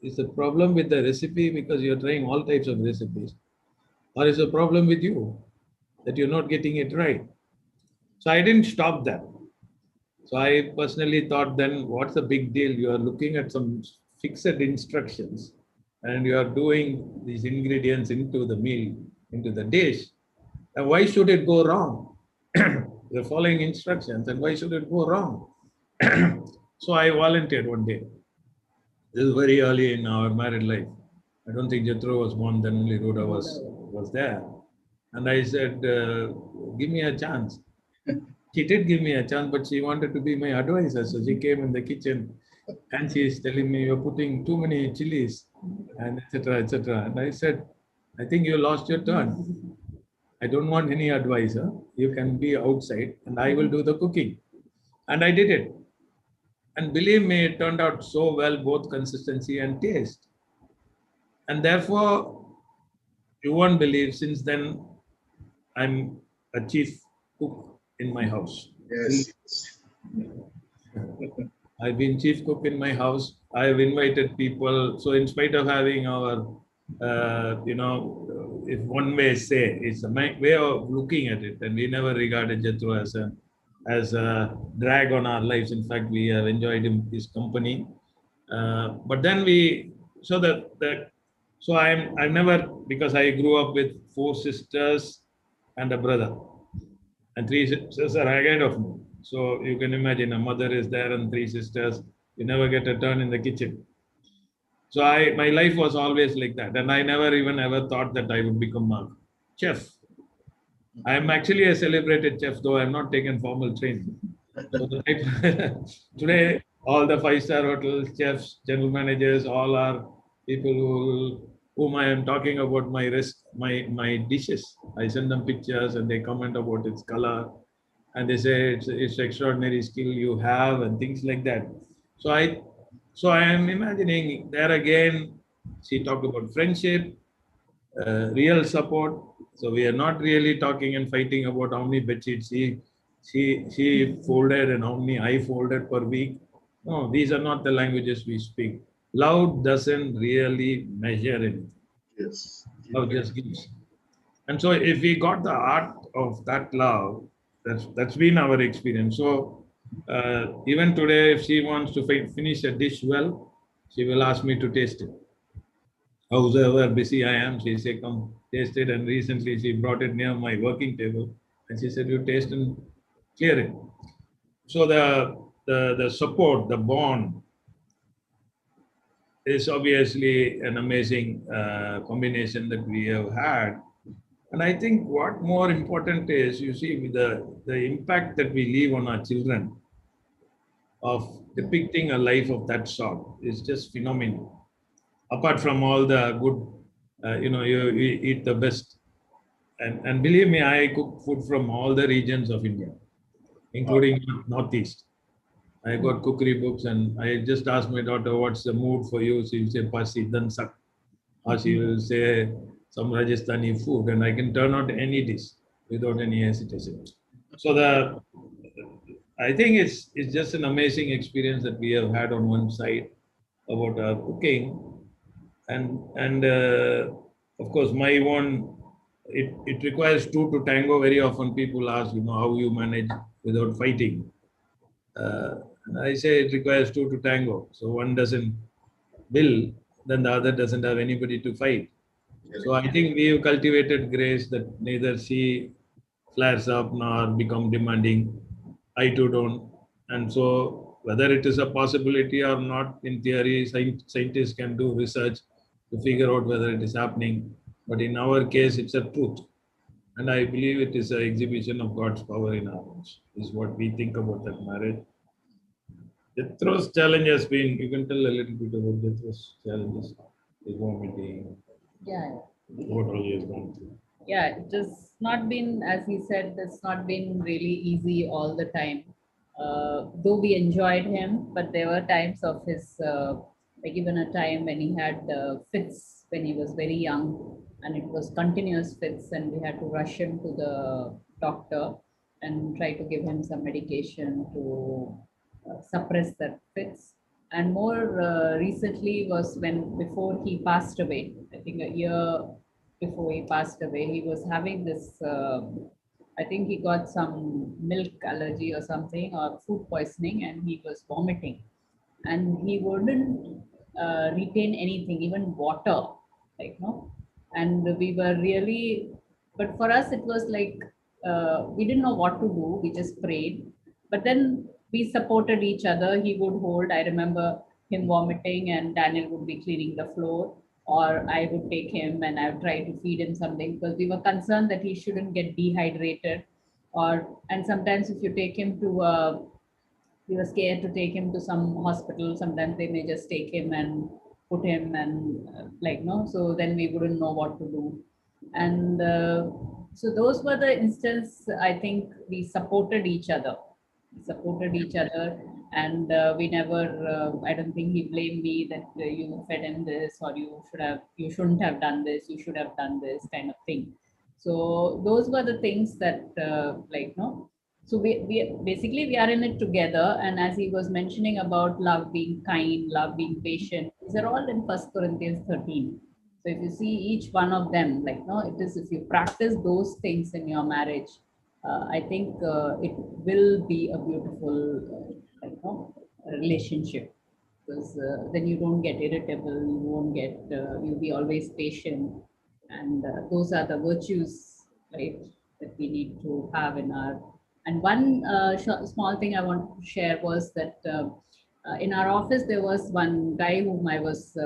is the problem with the recipe? Because you're trying all types of recipes. Or is the problem with you that you're not getting it right? So I didn't stop that. So I personally thought then, what's the big deal? You are looking at some fixed instructions and you are doing these ingredients into the meal, into the dish. And why should it go wrong? You're following instructions, and why should it go wrong? So I volunteered one day. This is very early in our married life. I don't think Jethro was born then, only Rhoda was there. And I said, give me a chance. She did give me a chance, but she wanted to be my advisor. So she came in the kitchen and she's telling me, you're putting too many chilies and etc. etc. And I said, I think you lost your turn. I don't want any advisor. You can be outside and I will do the cooking. And I did it. And believe me, it turned out so well, both consistency and taste. And therefore, you won't believe, since then, I'm a chief cook in my house. Yes. I've been chief cook in my house. I've invited people. So in spite of having our, if one may say, it's a way of looking at it. And we never regarded Jethro as a drag on our lives. In fact, we have enjoyed his company. But then I'm never, because I grew up with 4 sisters and a brother, and 3 sisters are ahead of me. So you can imagine a mother is there and 3 sisters. You never get a turn in the kitchen. So my life was always like that, and I never even ever thought that I would become a chef. I am actually a celebrated chef, though I'm not taken formal training. So today, all the 5-star hotels, chefs, general managers, all are people whom I am talking about my dishes. I send them pictures and they comment about its color, and they say it's extraordinary skill you have and things like that. So I am imagining there again. She talked about friendship, real support. So we are not really talking and fighting about how many bedsheets she folded and how many I folded per week. No, these are not the languages we speak. Love doesn't really measure anything. Yes. Love just gives. And so if we got the art of that love, that's been our experience. So even today, if she wants to finish a dish well, she will ask me to taste it. However busy I am, she say, come taste it. And recently she brought it near my working table and she said, you taste and clear it. So the support, the bond is obviously an amazing combination that we have had. And I think what more important is, you see, with the impact that we leave on our children of depicting a life of that sort is just phenomenal. Apart from all the good, you eat the best. And believe me, I cook food from all the regions of India, including Northeast. I got cookery books and I just asked my daughter, what's the mood for you? She will say, Pasi, dan sak. Or she will say some Rajasthani food, and I can turn out any dish without any hesitation. So I think it's just an amazing experience that we have had on one side about cooking, and of course my one it requires two to tango. Very often people ask, how you manage without fighting. And I say it requires two to tango. So one doesn't will, then the other doesn't have anybody to fight. So I think we've cultivated grace that neither she flares up nor become demanding. I too don't. And so whether it is a possibility or not, in theory, scientists can do research to figure out whether it is happening. But in our case, it's a truth. And I believe it is an exhibition of God's power in our lives, is what we think about that marriage. Jethro's challenge has been, you can tell a little bit about Jethro's challenges, his vomiting, Yeah. what all he has gone through. Yeah, it has not been, as he said, it's not been really easy all the time. Though we enjoyed him, but there were times of his, like even a time when he had fits when he was very young, and it was continuous fits, and we had to rush him to the doctor and try to give him some medication to suppress that fits. And more recently was when before he passed away, I think a year before he passed away, he was having this. I think he got some milk allergy or something, or food poisoning, and he was vomiting, and he wouldn't retain anything, even water, like no. And we were really, but for us it was like we didn't know what to do. We just prayed, but then we supported each other. He would hold. I remember him vomiting, and Daniel would be cleaning the floor, or I would take him and I would try to feed him something because we were concerned that he shouldn't get dehydrated. Or and sometimes if you take him to we were scared to take him to some hospital. Sometimes they may just take him and put him and like no. So then we wouldn't know what to do. And so those were the instances. I think we supported each other. We supported each other, and we never. I don't think he blamed me that you fed him this, or you shouldn't have done this. You should have done this kind of thing. So those were the things that like no. So we basically we are in it together. And as he was mentioning about love being kind, love being patient, these are all in First Corinthians 13. So if you see each one of them, like no, it is if you practice those things in your marriage, I think it will be a beautiful, like no, relationship. Because then you don't get irritable, you won't get, you'll be always patient, and those are the virtues, right, that we need to have in our. And one small thing I want to share was that in our office there was one guy whom I was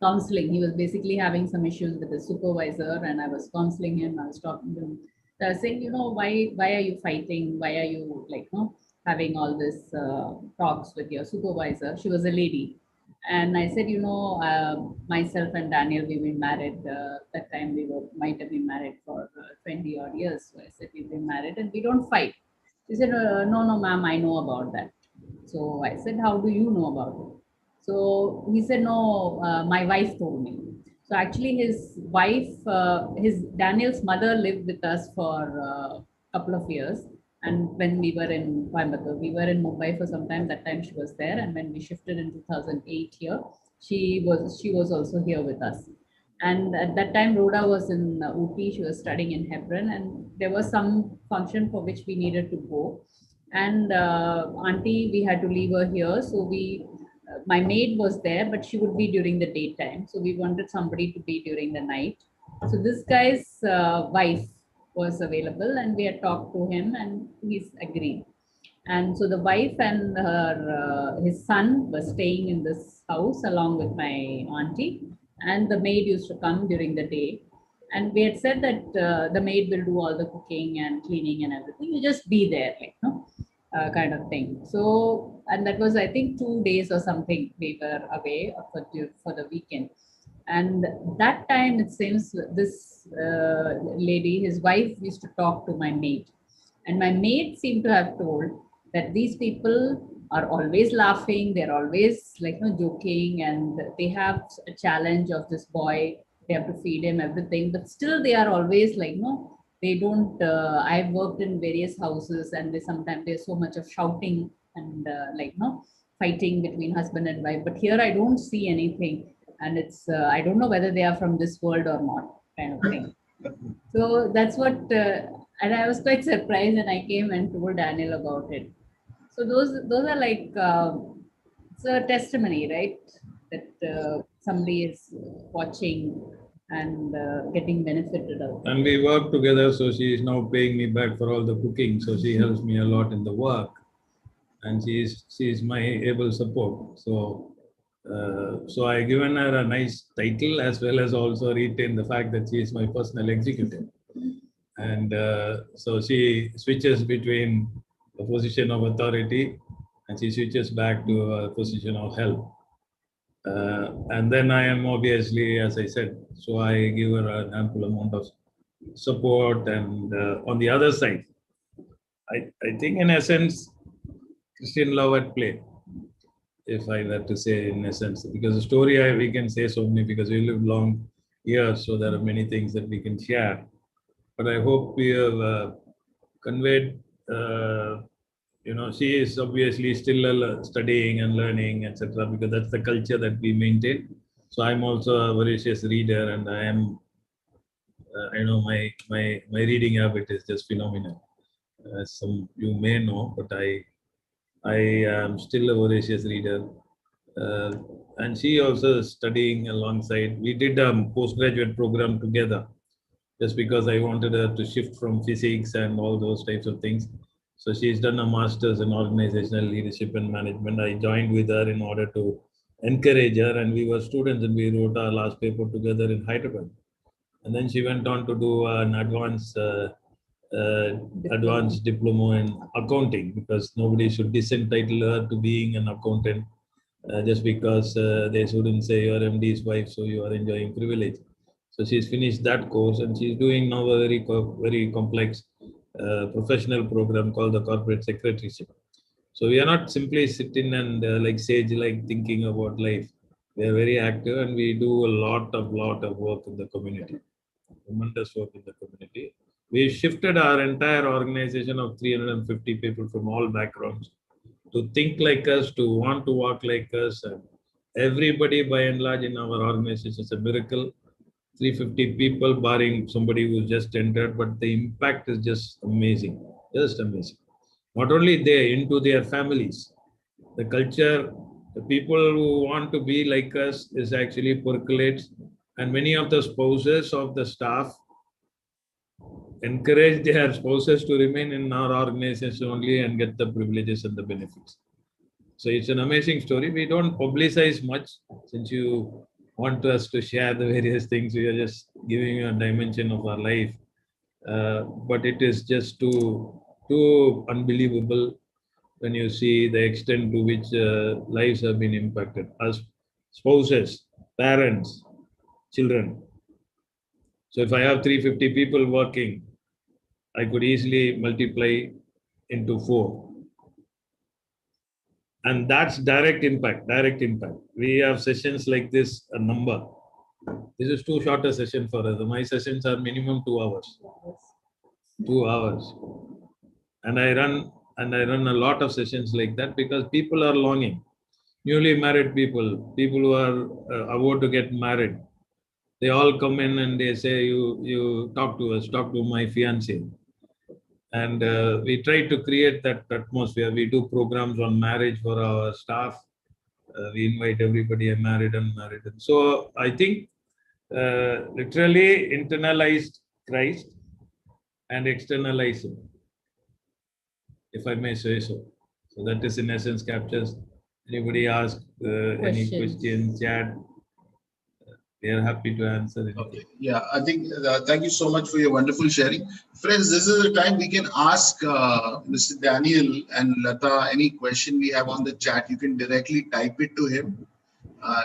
counseling. He was basically having some issues with the supervisor, and I was counseling him. I was talking to him. So I was saying, why are you fighting? Why are you like, having all this talks with your supervisor? She was a lady, and I said, myself and Daniel, we've been married. That time might have been married for 20 odd years. So I said we've been married and we don't fight. She said, no, ma'am, I know about that. So I said, how do you know about it? So he said, no, my wife told me. So actually, his wife, his Daniel's mother lived with us for a couple of years, And when we were in Coimbatore, we were in Mumbai for some time. That time she was there, and when we shifted in 2008 here, she was also here with us. And at that time, Rhoda was in Uti. She was studying in Hebron, and there was some function for which we needed to go. And Auntie, we had to leave her here, so my maid was there, but she would be during the daytime. So we wanted somebody to be during the night. So this guy's wife was available, and we had talked to him, and he's agreed. And so the wife and his son were staying in this house along with my auntie, and the maid used to come during the day. And we had said that the maid will do all the cooking and cleaning and everything. You just be there, like, no, kind of thing. So, and that was, I think, 2 days or something we were away for the weekend. And that time, it seems this lady, his wife, used to talk to my maid, and my maid seemed to have told that these people are always laughing, they're always, like, joking, and they have a challenge of this boy. They have to feed him everything, but still they are always like, they don't. I've worked in various houses, and they sometimes there's so much of shouting and like, fighting between husband and wife. But here I don't see anything, and it's I don't know whether they are from this world or not, kind of thing. So that's what, and I was quite surprised, and I came and told Daniel about it. So those are like, it's a testimony, right? That somebody is watching and getting benefited out. And we work together, so she is now paying me back for all the cooking. So she helps me a lot in the work, and she is my able support. So I given her a nice title, as well as also retain the fact that she is my personal executive. And so she switches between a position of authority, and she switches back to a position of help. And then I am obviously, as I said, so I give her an ample amount of support. And on the other side, I think in essence, Christian love at play, if I were to say in essence, because the story we can say so many, because we live long years, so there are many things that we can share. But I hope we have conveyed, she is obviously still studying and learning, etc., because that's the culture that we maintain. So I'm also a voracious reader, and I am, my reading habit is just phenomenal. Some you may know, but I am still a voracious reader. And she also is studying alongside. We did a postgraduate program together, just because I wanted her to shift from physics and all those types of things. So she's done a master's in organizational leadership and management. I joined with her in order to encourage her, and we were students, and we wrote our last paper together in Hyderabad. And then she went on to do an uh, advanced diploma in accounting, because nobody should disentitle her to being an accountant just because they shouldn't say you're MD's wife, so you are enjoying privilege. So she's finished that course, and she's doing now a very complex professional program called the corporate secretaryship. So we are not simply sitting and like sage, like thinking about life. We are very active, and we do a lot of work in the community, tremendous work in the community. We shifted our entire organization of 350 people from all backgrounds to think like us, to want to walk like us. And everybody, by and large, in our organization is a miracle. 350 people, barring somebody who's just entered, but the impact is just amazing, just amazing. Not only they, into their families, the culture, the people who want to be like us is actually percolates, and many of the spouses of the staff encourage their spouses to remain in our organization only and get the privileges and the benefits. So it's an amazing story. We don't publicize much, since you want us to share the various things. We are just giving you a dimension of our life. But it is just too unbelievable when you see the extent to which lives have been impacted. As spouses, parents, children. So if I have 350 people working, I could easily multiply into 4. And that's direct impact, direct impact. We have sessions like this, a number. This is too short a session for us. My sessions are minimum 2 hours. 2 hours. And I run a lot of sessions like that because people are longing. Newly married people, people who are about to get married, they all come in and they say, you talk to us, talk to my fiance. And we try to create that atmosphere. We do programs on marriage for our staff. We invite everybody, married and unmarried. So I think literally internalized Christ and externalize him, if I may say so. So that is in essence captures. Anybody ask any questions, chat, we are happy to answer anything. Okay. Yeah, I think thank you so much for your wonderful sharing. Friends, this is the time we can ask Mr. Daniel and Lata any question we have on the chat. You can directly type it to him.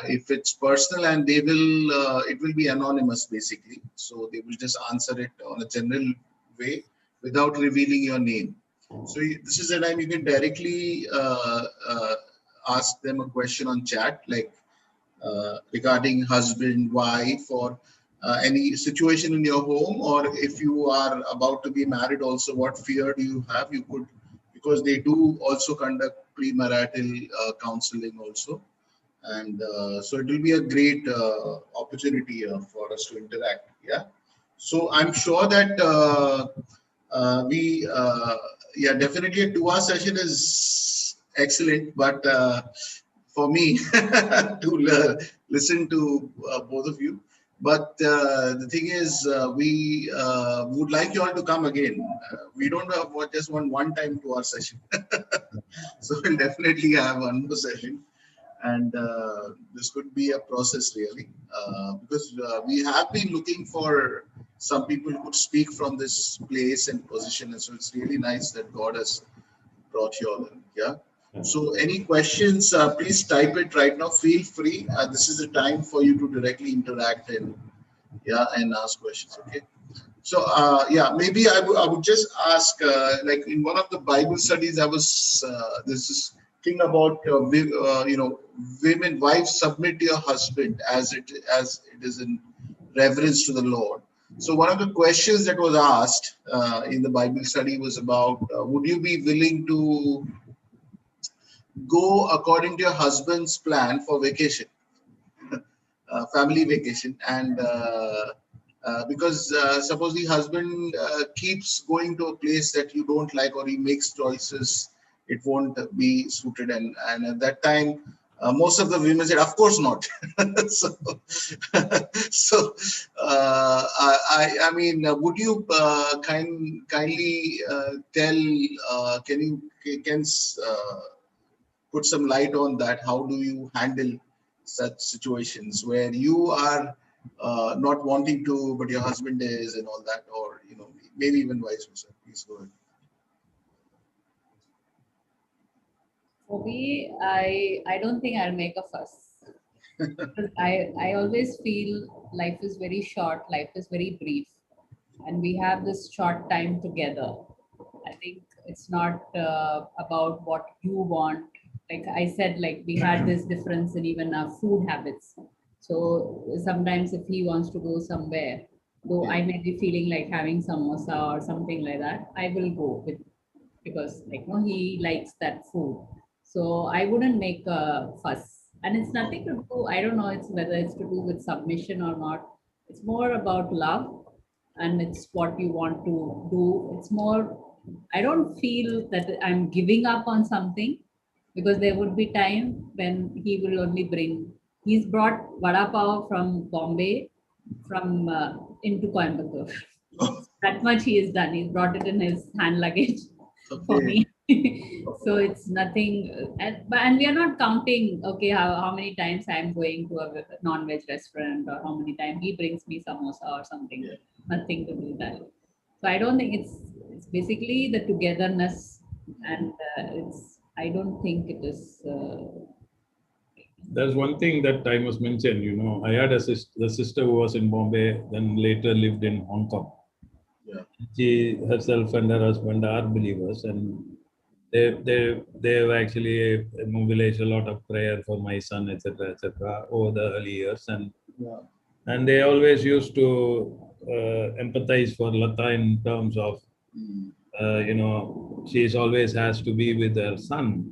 If it's personal, and they will, it will be anonymous basically. So they will just answer it on a general way without revealing your name. So this is the time you can directly ask them a question on chat, like regarding husband, wife, or any situation in your home, or if you are about to be married also, what fear do you have? You could, because they do also conduct premarital counseling also. And so it will be a great opportunity for us to interact. Yeah. So I'm sure that yeah, definitely a 2 hour session is excellent, but for me to listen to both of you. But the thing is, we would like you all to come again. We don't have just one time 2 hour session. So we'll definitely have one more session. And this could be a process really, because we have been looking for some people who could speak from this place and position. And so it's really nice that God has brought you all in. Yeah. So any questions, please type it right now. Feel free. This is the time for you to directly interact and ask questions. Okay. So yeah, maybe I would just ask, like in one of the Bible studies, I was there's this thing about women, wives, submit to your husband as it is in reverence to the Lord. So one of the questions that was asked in the Bible study was about, would you be willing to go according to your husband's plan for vacation, family vacation, and because suppose the husband keeps going to a place that you don't like, or he makes choices, it won't be suited, and at that time most of the women said, of course not. So, so I mean, would you kindly tell, can put some light on that? How do you handle such situations where you are not wanting to, but your husband is, and all that, or maybe even vice versa? Please go ahead. For me, I don't think I'll make a fuss. I always feel life is very short, life is very brief, and we have this short time together. I think it's not about what you want. Like I said, like we had this difference in even our food habits. So sometimes if he wants to go somewhere, though I may be feeling like having samosa or something like that, I will go with, because like he likes that food. So I wouldn't make a fuss. And it's nothing to do, I don't know, it's whether it's to do with submission or not. It's more about love, and it's what you want to do. It's more, I don't feel that I'm giving up on something, because there would be time when he will only bring, he's brought vada pav from Bombay from into Coimbatore. That much he has done. He's brought it in his hand luggage for me. So it's nothing, and we are not counting, okay, how many times I'm going to a non-veg restaurant, or how many times he brings me samosa or something. Nothing to do that. So I don't think it's basically the togetherness, and I don't think it is. There's one thing that I must mention. I had the sister who was in Bombay, then later lived in Hong Kong. Yeah. She herself and her husband are believers, and they've actually mobilized a lot of prayer for my son, etc., over the early years, and they always used to empathize for Lata in terms of she is always has to be with her son.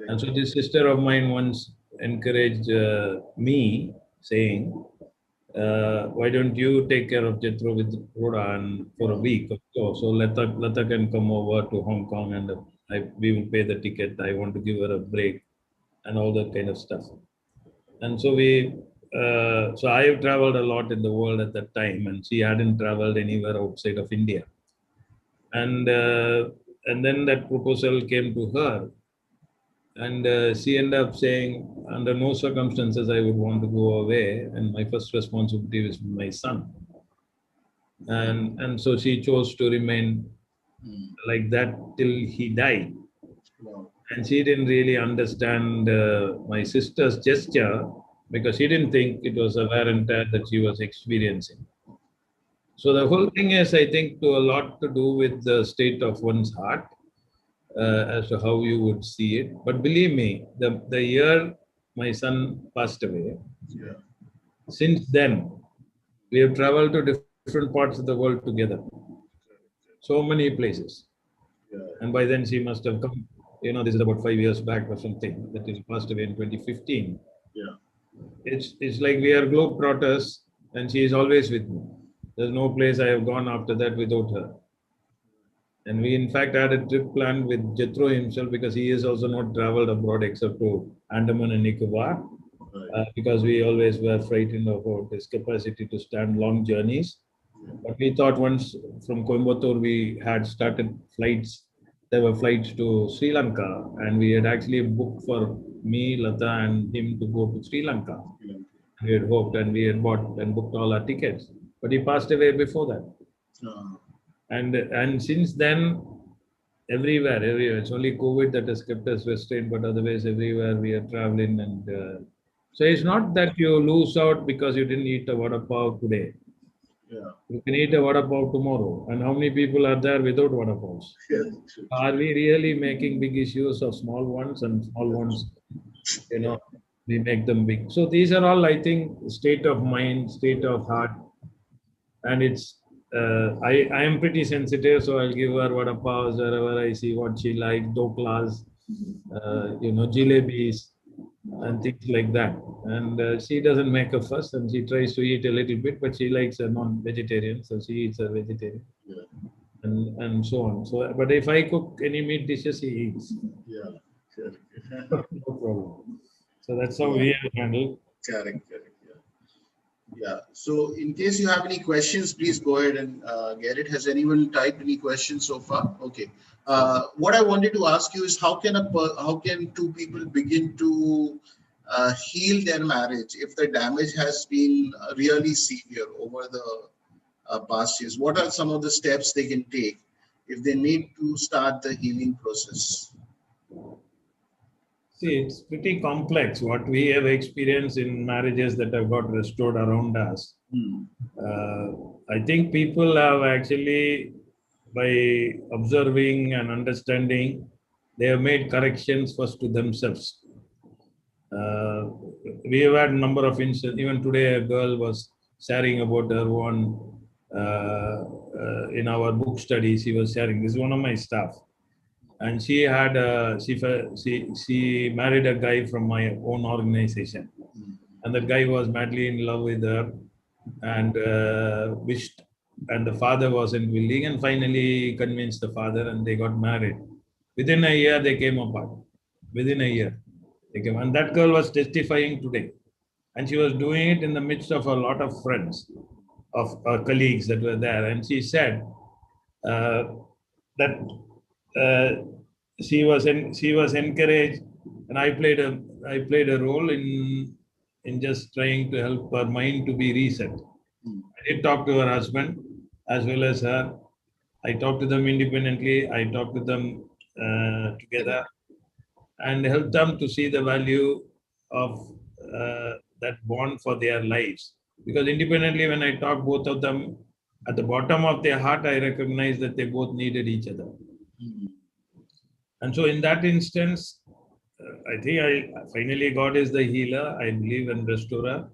And so this sister of mine once encouraged me, saying, why don't you take care of Jethro with Rhoda and for a week or so? So Lata can come over to Hong Kong and we will pay the ticket. I want to give her a break and all that kind of stuff. And so so I have traveled a lot in the world at that time, and she hadn't traveled anywhere outside of India. And then that proposal came to her, and she ended up saying, under no circumstances I would want to go away, and my first responsibility is my son. And so she chose to remain like that till he died. Wow. And she didn't really understand my sister's gesture, because she didn't think it was a wear and tear that she was experiencing. So the whole thing is, I think, to a lot to do with the state of one's heart, as to how you would see it. But believe me, the year my son passed away, Yeah. since then, we have traveled to different parts of the world together. So many places. Yeah. And by then she must have come, this is about 5 years back or something, that he passed away in 2015. Yeah. It's like we are globetrotters, and she is always with me. There's no place I have gone after that without her. And we, in fact, had a trip planned with Jethro himself, because he has also not traveled abroad except to Andaman and Nicobar, because we always were frightened about his capacity to stand long journeys. But we thought once from Coimbatore we had started flights. There were flights to Sri Lanka, and we had actually booked for me, Lata, and him to go to Sri Lanka. We had hoped, and we had bought and booked all our tickets. But he passed away before that. And since then, everywhere. It's only COVID that has kept us restrained, but otherwise everywhere we are traveling. And so it's not that you lose out because you didn't eat a vada pav today. Yeah. You can eat a vada pav tomorrow. And how many people are there without vada pavs? Yeah. Are we really making big issues of small ones, and small ones, we make them big? So these are all, I think, state of mind, state of heart. And it's, I am pretty sensitive, so I'll give her vada pavs wherever I see what she likes, doklas, jalebis, and things like that. And she doesn't make a fuss, and she tries to eat a little bit, but she likes a non-vegetarian, so she eats a vegetarian. Yeah. And so on. So, but if I cook any meat dishes, he eats. Yeah. Correct. No problem. So that's how we have handled. Correct. Yeah. So, in case you have any questions, please go ahead and get it. Has anyone typed any questions so far? Okay. What I wanted to ask you is, how can two people begin to heal their marriage if the damage has been really severe over the past years? What are some of the steps they can take if they need to start the healing process? See, it's pretty complex what we have experienced in marriages that have got restored around us. I think people have actually, by observing and understanding, they have made corrections first to themselves. We have had a number of instances. Even today, a girl was sharing about her one in our book study. She was sharing. This is one of my staff. And she had she married a guy from my own organization, and that guy was madly in love with her, and wished, and the father wasn't willing, and finally convinced the father, and they got married. Within a year, they came apart. Within a year, they came, and that girl was testifying today, and she was doing it in the midst of a lot of friends, of colleagues that were there, and she said that. She was encouraged, and I played a role in just trying to help her mind to be reset. I did talk to her husband as well as her. I talked to them independently. I talked to them together, and helped them to see the value of that bond for their lives. Because independently, when I talked both of them, at the bottom of their heart, I recognized that they both needed each other. And so in that instance, I think finally God is the healer, I believe, and restorer.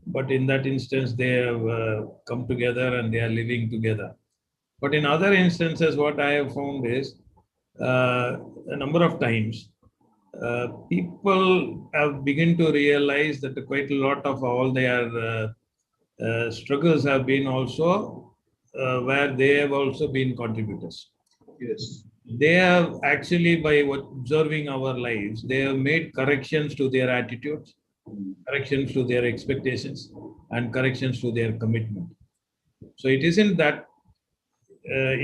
But in that instance, they have come together and they are living together. But in other instances, what I have found is a number of times people have begun to realize that quite a lot of all their struggles have been also where they have also been contributors. Yes. They have actually, by observing our lives, they have made corrections to their attitudes, corrections to their expectations, and corrections to their commitment. So it isn't that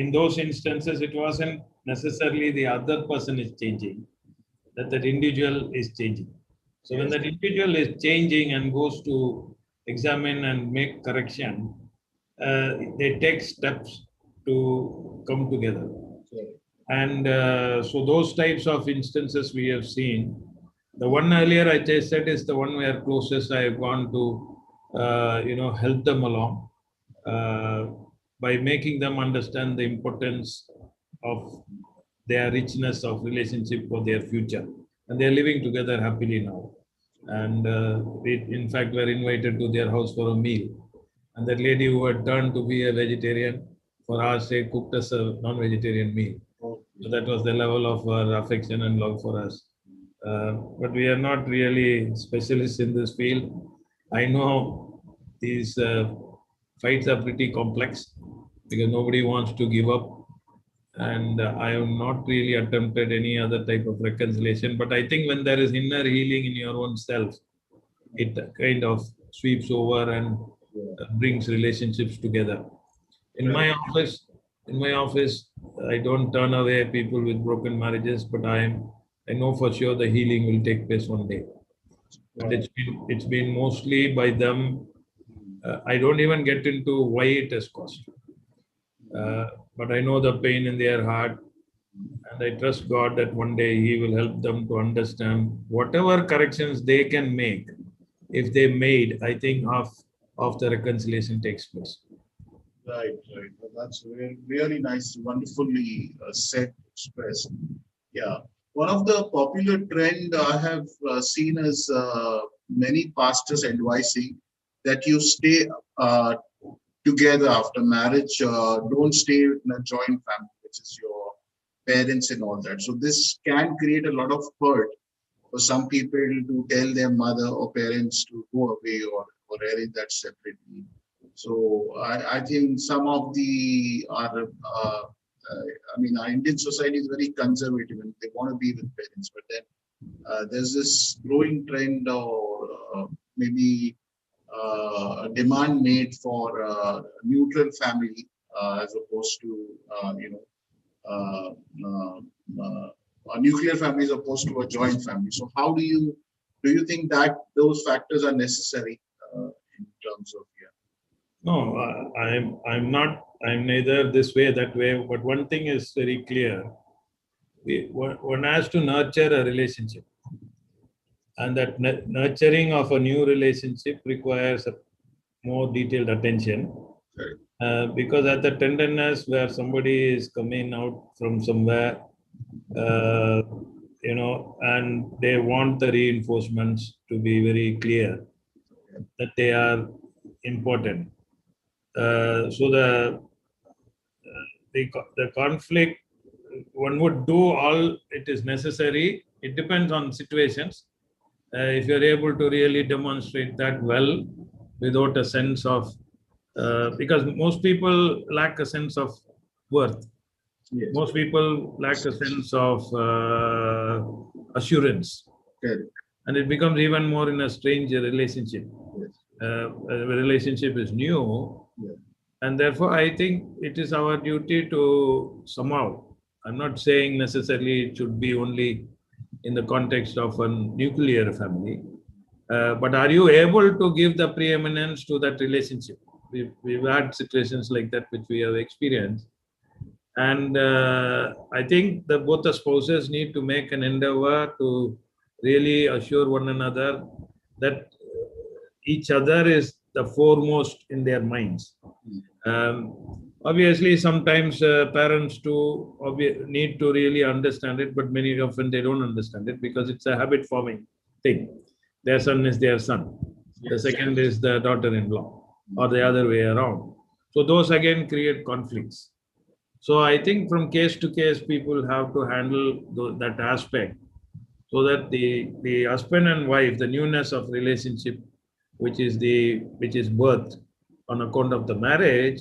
in those instances, it wasn't necessarily the other person is changing, that individual is changing. So when Yes. that individual is changing and goes to examine and make correction, they take steps to come together. Okay. And so those types of instances we have seen. The one earlier I just said is the one where closest I have gone to, help them along uh, by making them understand the importance of their richness of relationship for their future. And they're living together happily now. And we, in fact, were invited to their house for a meal. And that lady who had turned to be a vegetarian, for our sake, cooked us a non-vegetarian meal. So that was the level of affection and love for us. But we are not really specialists in this field. I know these fights are pretty complex because nobody wants to give up. And I have not really attempted any other type of reconciliation. But I think when there is inner healing in your own self, it kind of sweeps over and brings relationships together. In my office, I don't turn away people with broken marriages, but I know for sure the healing will take place one day. But it's been mostly by them. I don't even get into why it has cost. But I know the pain in their heart, and I trust God that one day He will help them to understand whatever corrections they can make. If they made, I think half of the reconciliation takes place. Right, right. Well, that's really, really nice, wonderfully said, expressed. Yeah. One of the popular trend I have seen is many pastors advising that you stay together after marriage. Don't stay in a joint family, which is your parents and all that. So this can create a lot of hurt for some people to tell their mother or parents to go away or arrange that separately. So I think some of the our Indian society is very conservative and they want to be with parents, but then there's this growing trend or maybe a demand made for neutral family as opposed to uh, uh, a nuclear family as opposed to a joint family. So how do you think that those factors are necessary in terms of No, I'm not. I'm neither this way, that way. But one thing is very clear: one has to nurture a relationship, and that nurturing of a new relationship requires a more detailed attention. Because at the tenderness where somebody is coming out from somewhere, uh, and they want the reinforcements to be very clear that they are important. So the conflict, one would do all it is necessary. It depends on situations. If you're able to really demonstrate that well without a sense of because most people lack a sense of worth. Yes. Most people lack a sense of assurance. Okay. And it becomes even more in a strange relationship. Yes. A relationship is new, Yeah. and therefore I think it is our duty to somehow, I'm not saying necessarily it should be only in the context of a nuclear family, but are you able to give the preeminence to that relationship? We've had situations like that which we have experienced. And I think that both the spouses need to make an endeavor to really assure one another that each other is the foremost in their minds. Obviously, sometimes parents too need to really understand it, but many often they don't understand it because it's a habit forming thing. Their son is their son. The second is the daughter-in-law, or the other way around. So those again create conflicts. So I think from case to case, people have to handle that aspect so that the husband and wife, the newness of relationship, which is birth on account of the marriage,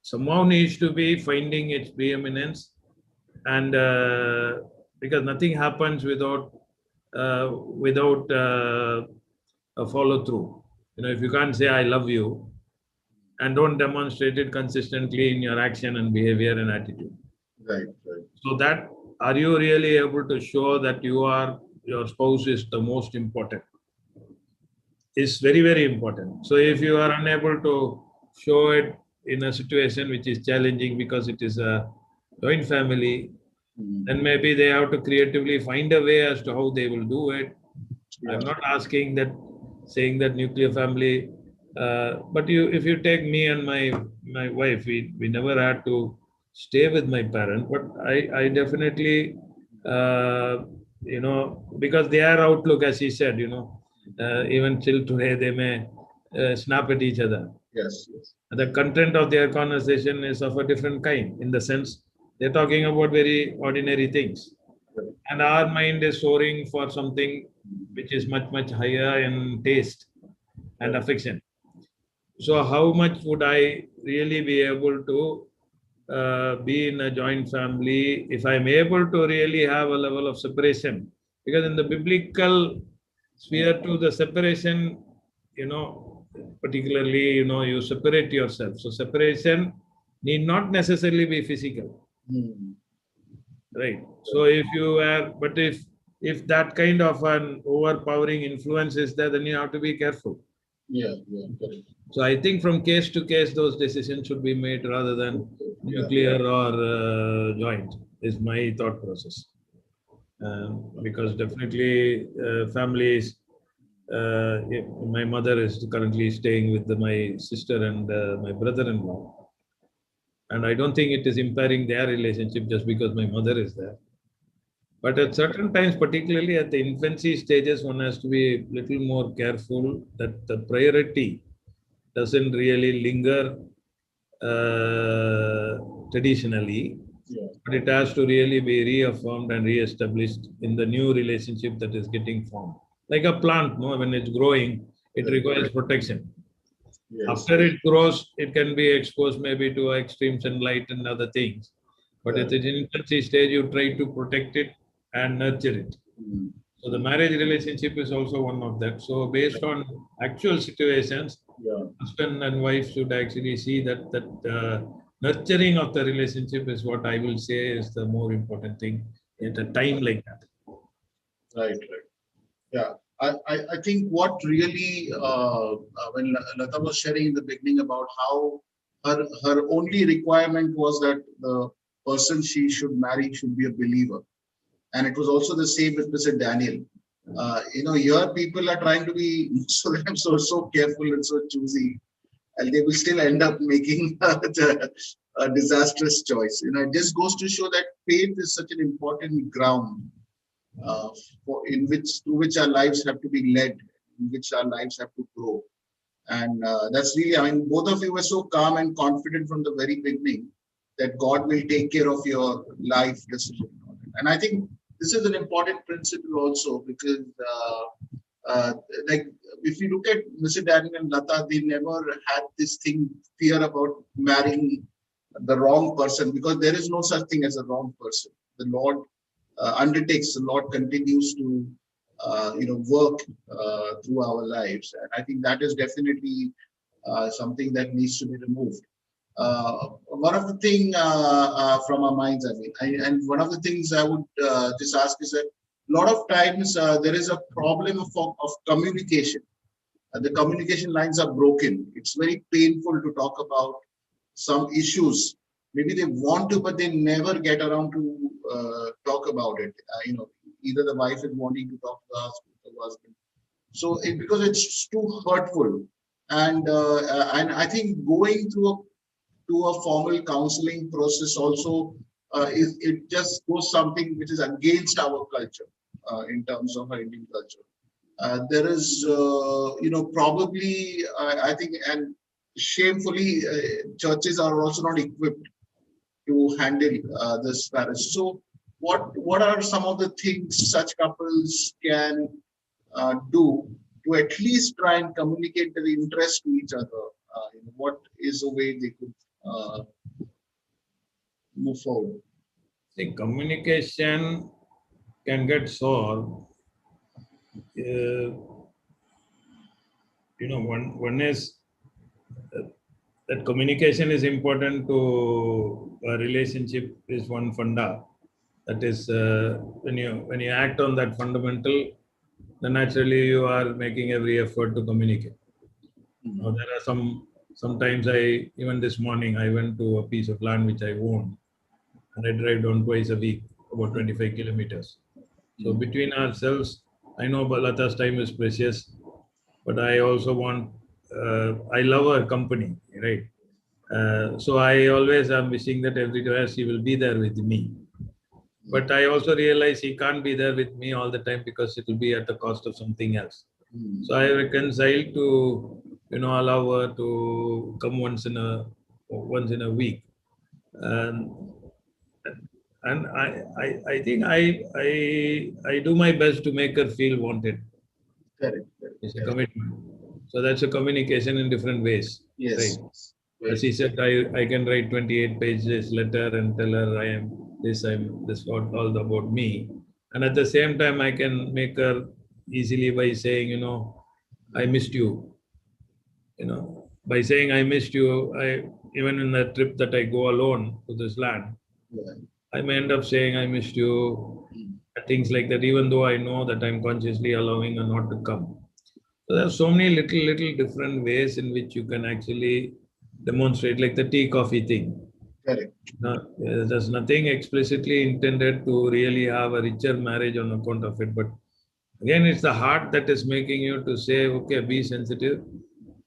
somehow needs to be finding its preeminence, and because nothing happens without a follow through. If you can't say I love you and don't demonstrate it consistently in your action and behavior and attitude, Right, right. so that, are you really able to show that your spouse is the most important, is very, very important. So if you are unable to show it in a situation which is challenging because it is a joint family, then maybe they have to creatively find a way as to how they will do it. Yeah. I'm not asking that, saying that nuclear family, but if you take me and my wife, we never had to stay with my parents, but I definitely, because their outlook, as he said, even till today, they may snap at each other. Yes, yes. The content of their conversation is of a different kind, in the sense they're talking about very ordinary things, Right. and our mind is soaring for something which is much, much higher in taste and affection. So how much would I really be able to be in a joint family if I'm able to really have a level of separation? Because in the biblical sphere, to the separation, particularly, you separate yourself. So separation need not necessarily be physical, Hmm. right? So if you are, but if that kind of an overpowering influence is there, then you have to be careful. Yeah, yeah, correct. So I think from case to case, those decisions should be made rather than Yeah. nuclear or joint, is my thought process. Because definitely families, my mother is currently staying with my sister and my brother-in-law. And I don't think it is impairing their relationship just because my mother is there. But at certain times, particularly at the infancy stages, one has to be a little more careful that the priority doesn't really linger traditionally, Yeah. but it has to really be reaffirmed and re-established in the new relationship that is getting formed. Like a plant, no, when it's growing, it Right. requires protection. Yes, After yes. it grows, it can be exposed maybe to extreme sunlight and other things. But at Right. the infancy stage, you try to protect it and nurture it. Hmm. So the marriage relationship is also one of that. So based on actual situations, Yeah. husband and wife should actually see that nurturing of the relationship is what I will say is the more important thing at a time like that. Right, right. Yeah, I think what really, when Lata was sharing in the beginning about how her only requirement was that the person she should marry should be a believer. And it was also the same with Mr. Daniel. Here people are trying to be so careful and so choosy, and they will still end up making a disastrous choice. It just goes to show that faith is such an important ground uh, in which through which our lives have to be led, in which our lives have to grow. And that's really, I mean, both of you were so calm and confident from the very beginning that God will take care of your life decision. And I think this is an important principle also because, uh, like, if you look at Mr. Daniel and Lata, they never had this thing, fear about marrying the wrong person because there is no such thing as a wrong person. The Lord undertakes, the Lord continues to work through our lives, and I think that is definitely something that needs to be removed. One of the thing from our minds, I mean, and one of the things I would just ask is that a lot of times there is a problem of communication. The communication lines are broken. It's very painful to talk about some issues. Maybe they want to, but they never get around to talk about it. Either the wife is wanting to talk to the husband. So because it's too hurtful, and I think going through to a formal counseling process also it just goes something which is against our culture in terms of our Indian culture. There is, probably, I think, and shamefully, churches are also not equipped to handle this marriage. So what are some of the things such couples can do to at least try and communicate their interest to each other? What is a way they could move forward? See, communication can get solved. One is that communication is important to a relationship is one funda. That is, when you act on that fundamental, then naturally you are making every effort to communicate. Now, there are sometimes even this morning, I went to a piece of land which I own, and I drive down twice a week, about 25 kilometers. So between ourselves, I know Lata's time is precious, but I also I love her company, right? So I always am wishing that everywhere she will be there with me. But I also realize he can't be there with me all the time because it will be at the cost of something else. So I reconcile to, allow her to come once in a week. And I think I do my best to make her feel wanted. Correct. It's a commitment. So that's a communication in different ways. Yes. Right? As he said, I can write 28 pages letter and tell her I'm this all about me. And at the same time, I can make her easily by saying, I missed you. By saying I missed you, even in the trip that I go alone to this land, I may end up saying I missed you, things like that, even though I know that I'm consciously allowing her not to come. So there are so many little different ways in which you can actually demonstrate, like the tea coffee thing. Correct. There's nothing explicitly intended to really have a richer marriage on account of it. But again, it's the heart that is making you to say, okay, be sensitive.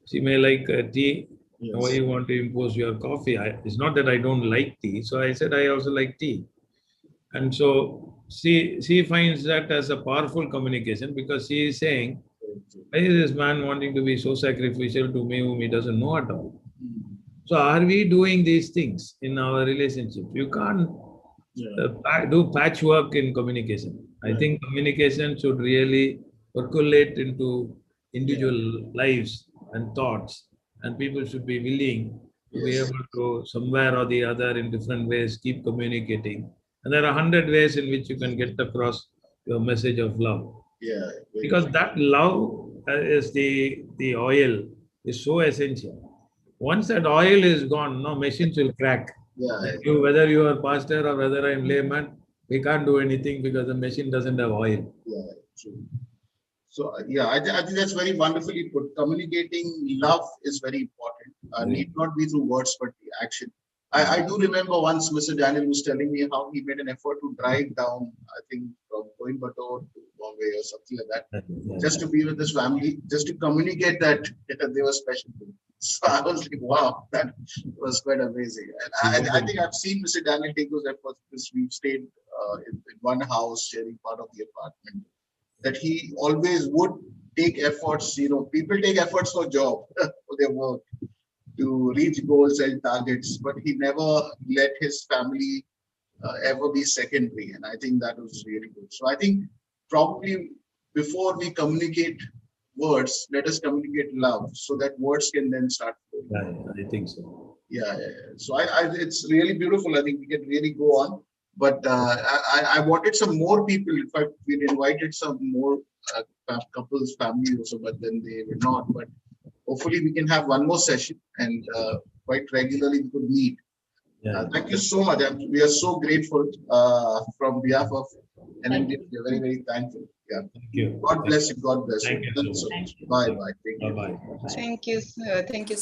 She may like tea. Yes. Why you want to impose your coffee? It's not that I don't like tea. So I said I also like tea. And so she finds that as a powerful communication because she is saying, why is this man wanting to be so sacrificial to me whom he doesn't know at all? So are we doing these things in our relationship? You can't do patchwork in communication. I think communication should really percolate into individual lives and thoughts, and people should be willing to be able to somewhere or the other in different ways keep communicating. And there are 100 ways in which you can get across your message of love. Yeah. Because that love is the oil is so essential. Once that oil is gone, no machines will crack. Whether you are pastor or whether I'm layman, we can't do anything because the machine doesn't have oil. Yeah, true. So I think that's very wonderfully put. Communicating love is very important. Need not be through words, but the action. I do remember once Mr. Daniel was telling me how he made an effort to drive down, I think, from Coimbatore to Bombay or something like that, just to be with his family, just to communicate that they were special to him. So I was like, wow, that was quite amazing. And I think I've seen Mr. Daniel take those efforts because we've stayed in one house, sharing part of the apartment, that he always would take efforts. People take efforts for job, for their work, to reach goals and targets, but he never let his family ever be secondary. And I think that was really good. So I think probably before we communicate words, let us communicate love so that words can then start flowing. I think so. Yeah. So it's really beautiful. I think we can really go on. But I wanted some more people. In fact, we invited some more couples, family also, but then they were not. But hopefully we can have one more session and quite regularly we could meet. Thank you so much. We are so grateful from behalf of NMD. We are very, very thankful. Yeah. Thank you. God bless you. God bless you. Thank you so much. Bye. Bye-bye. Thank you, sir. Thank you.